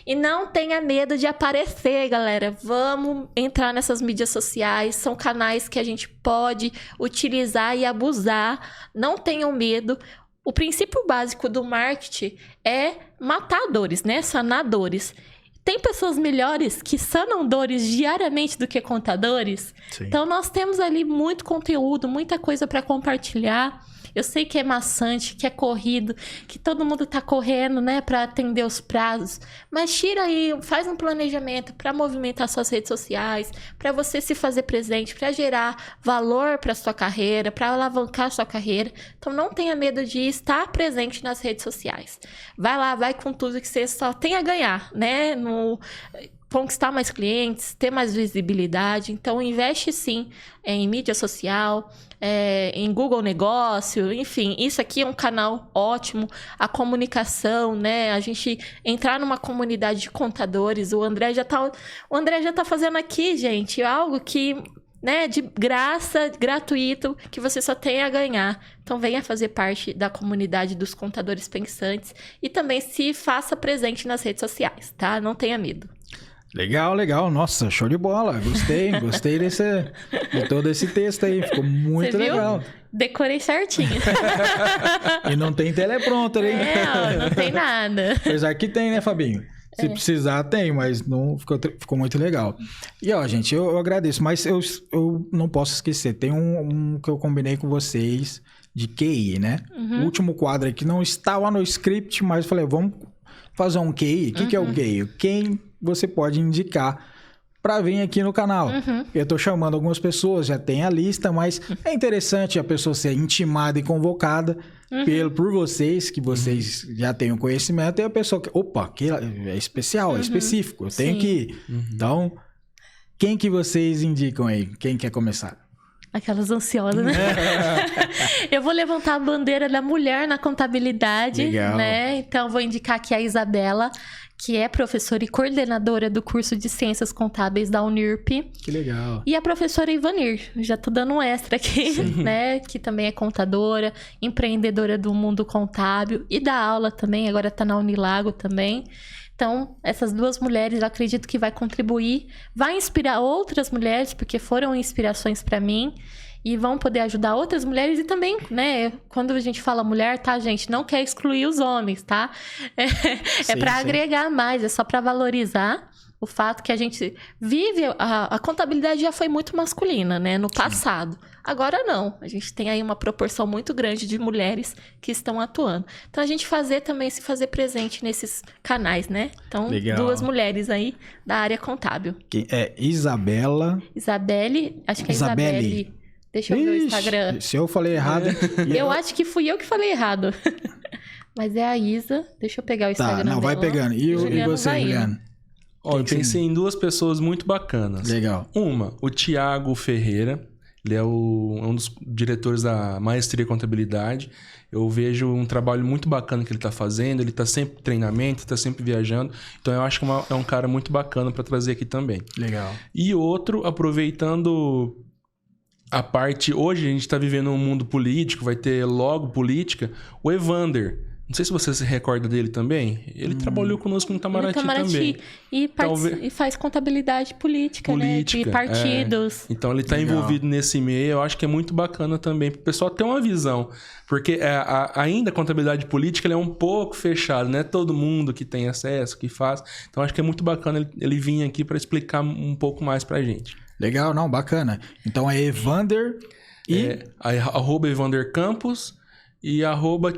e não tenha medo de aparecer, galera. Vamos entrar nessas mídias sociais, são canais que a gente pode utilizar e abusar. Não tenham medo. O princípio básico do marketing é matar dores, né? Sanar dores. Tem pessoas melhores que sanam dores diariamente do que contadores. Sim. Então, nós temos ali muito conteúdo, muita coisa para compartilhar. Eu sei que é maçante, que é corrido, que todo mundo tá correndo, né, para atender os prazos. Mas tira aí, faz um planejamento para movimentar suas redes sociais, para você se fazer presente, para gerar valor para sua carreira, para alavancar sua carreira. Então não tenha medo de estar presente nas redes sociais. Vai lá, vai com tudo que você só tem a ganhar, né? conquistar mais clientes, ter mais visibilidade. Então, investe sim em mídia social, em Google Negócio, enfim. Isso aqui é um canal ótimo. A comunicação, né? A gente entrar numa comunidade de contadores. O André já tá fazendo aqui, gente, algo que... né, de graça, gratuito, que você só tem a ganhar. Então, venha fazer parte da comunidade dos contadores pensantes e também se faça presente nas redes sociais, tá? Não tenha medo. Legal, legal. Nossa, show de bola. Gostei de todo esse texto aí. Ficou muito Você viu? Legal. Decorei certinho. E não tem teleprompter, hein? Não tem nada. Apesar que tem, né, Fabinho? Se precisar, tem, mas não ficou muito legal. E, ó, gente, eu agradeço, mas eu não posso esquecer. Tem um que eu combinei com vocês de QI, né? O último quadro aqui não estava no script, mas eu falei, vamos fazer um QI. O que é o QI? Quem você pode indicar para vir aqui no canal. Eu tô chamando algumas pessoas, já tem a lista, mas é interessante a pessoa ser intimada e convocada por vocês, que vocês já têm o conhecimento, e a pessoa que, opa, que é especial, é específico, eu tenho que ir. Então, quem que vocês indicam aí? Quem quer começar? Aquelas ansiosas, né? Eu vou levantar a bandeira da mulher na contabilidade, Legal. né? Então, vou indicar aqui a Isabela, que é professora e coordenadora do curso de Ciências Contábeis da Unirp. Que legal. E a professora Ivanir, já tô dando um extra aqui, né? Que também é contadora, empreendedora do mundo contábil e dá aula também, agora tá na Unilago também. Então, essas duas mulheres, eu acredito que vai contribuir, vai inspirar outras mulheres, porque foram inspirações para mim, e vão poder ajudar outras mulheres e também, né, quando a gente fala mulher, tá, gente, não quer excluir os homens, tá? É para agregar mais, é só para valorizar o fato que a gente vive, a contabilidade já foi muito masculina, né, no passado. Agora não, a gente tem aí uma proporção muito grande de mulheres que estão atuando. Então a gente se fazer presente nesses canais, né? Então, duas mulheres aí da área contábil. Que é Isabela. Isabelle, acho que é Isabelle. Deixa eu ver o Instagram. Se eu falei errado. Eu acho que fui eu que falei errado. Mas é a Isa. Deixa eu pegar o Instagram dela. Não, vai pegando. E você, Juliano? Ó, eu pensei em duas pessoas muito bacanas. Legal. Uma, o Thiago Ferreira. Ele é um dos diretores da Maestria em Contabilidade. Eu vejo um trabalho muito bacana que ele está fazendo. Ele está sempre em treinamento, está sempre viajando. Então, eu acho que é um cara muito bacana para trazer aqui também. Legal. E outro, aproveitando a parte... Hoje, a gente está vivendo um mundo político, vai ter logo política. O Evander. Não sei se você se recorda dele também. Ele trabalhou conosco no Itamaraty também. E faz contabilidade política, né? De partidos. Então, ele está envolvido nesse meio. Eu acho que é muito bacana também para o pessoal ter uma visão. Porque ainda a contabilidade política é um pouco fechada. Não é todo mundo que tem acesso, que faz. Então, acho que é muito bacana ele vir aqui para explicar um pouco mais para a gente. Legal, não, bacana. Então, é Evander e... @Evander Campos... E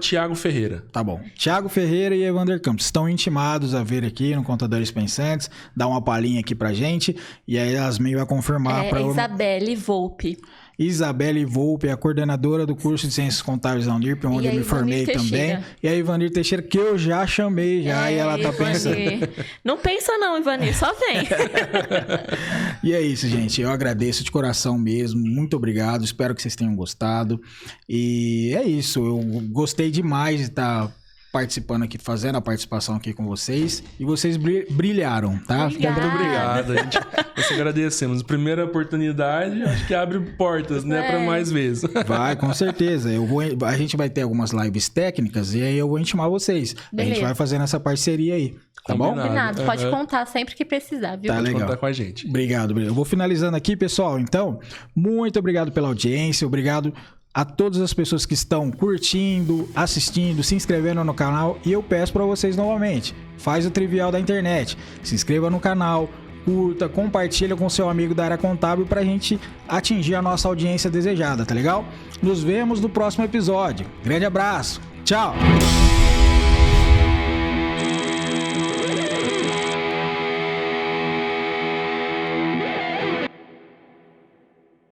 @Thiago Ferreira. Tá bom. Thiago Ferreira e Evander Campos estão intimados a vir aqui no Contadores Pensantes, dar uma palhinha aqui pra gente, e aí a Yasmin vai confirmar para Isabelle Volpe. Isabelle Volpe é a coordenadora do curso de Ciências Contábeis da Unirp, onde eu me formei também. E a Ivanir Teixeira, que eu já chamei e ela tá pensando. Não pensa não, Ivanir, só vem. E é isso, gente. Eu agradeço de coração mesmo. Muito obrigado. Espero que vocês tenham gostado. E é isso. Eu gostei demais de estar participando aqui, fazendo a participação aqui com vocês. E vocês brilharam, tá? Muito obrigado. Nós agradecemos. Primeira oportunidade, acho que abre portas, né? Para mais vezes. Vai, com certeza. A gente vai ter algumas lives técnicas e aí eu vou intimar vocês. Beleza. A gente vai fazendo essa parceria aí. Tá bom? Combinado. Pode contar sempre que precisar, viu? Tá legal. Pode contar com a gente. Obrigado. Eu vou finalizando aqui, pessoal. Então, muito obrigado pela audiência. Obrigado a todas as pessoas que estão curtindo, assistindo, se inscrevendo no canal. E eu peço para vocês novamente, faz o trivial da internet. Se inscreva no canal, curta, compartilha com seu amigo da área contábil para a gente atingir a nossa audiência desejada, tá legal? Nos vemos no próximo episódio. Grande abraço. Tchau!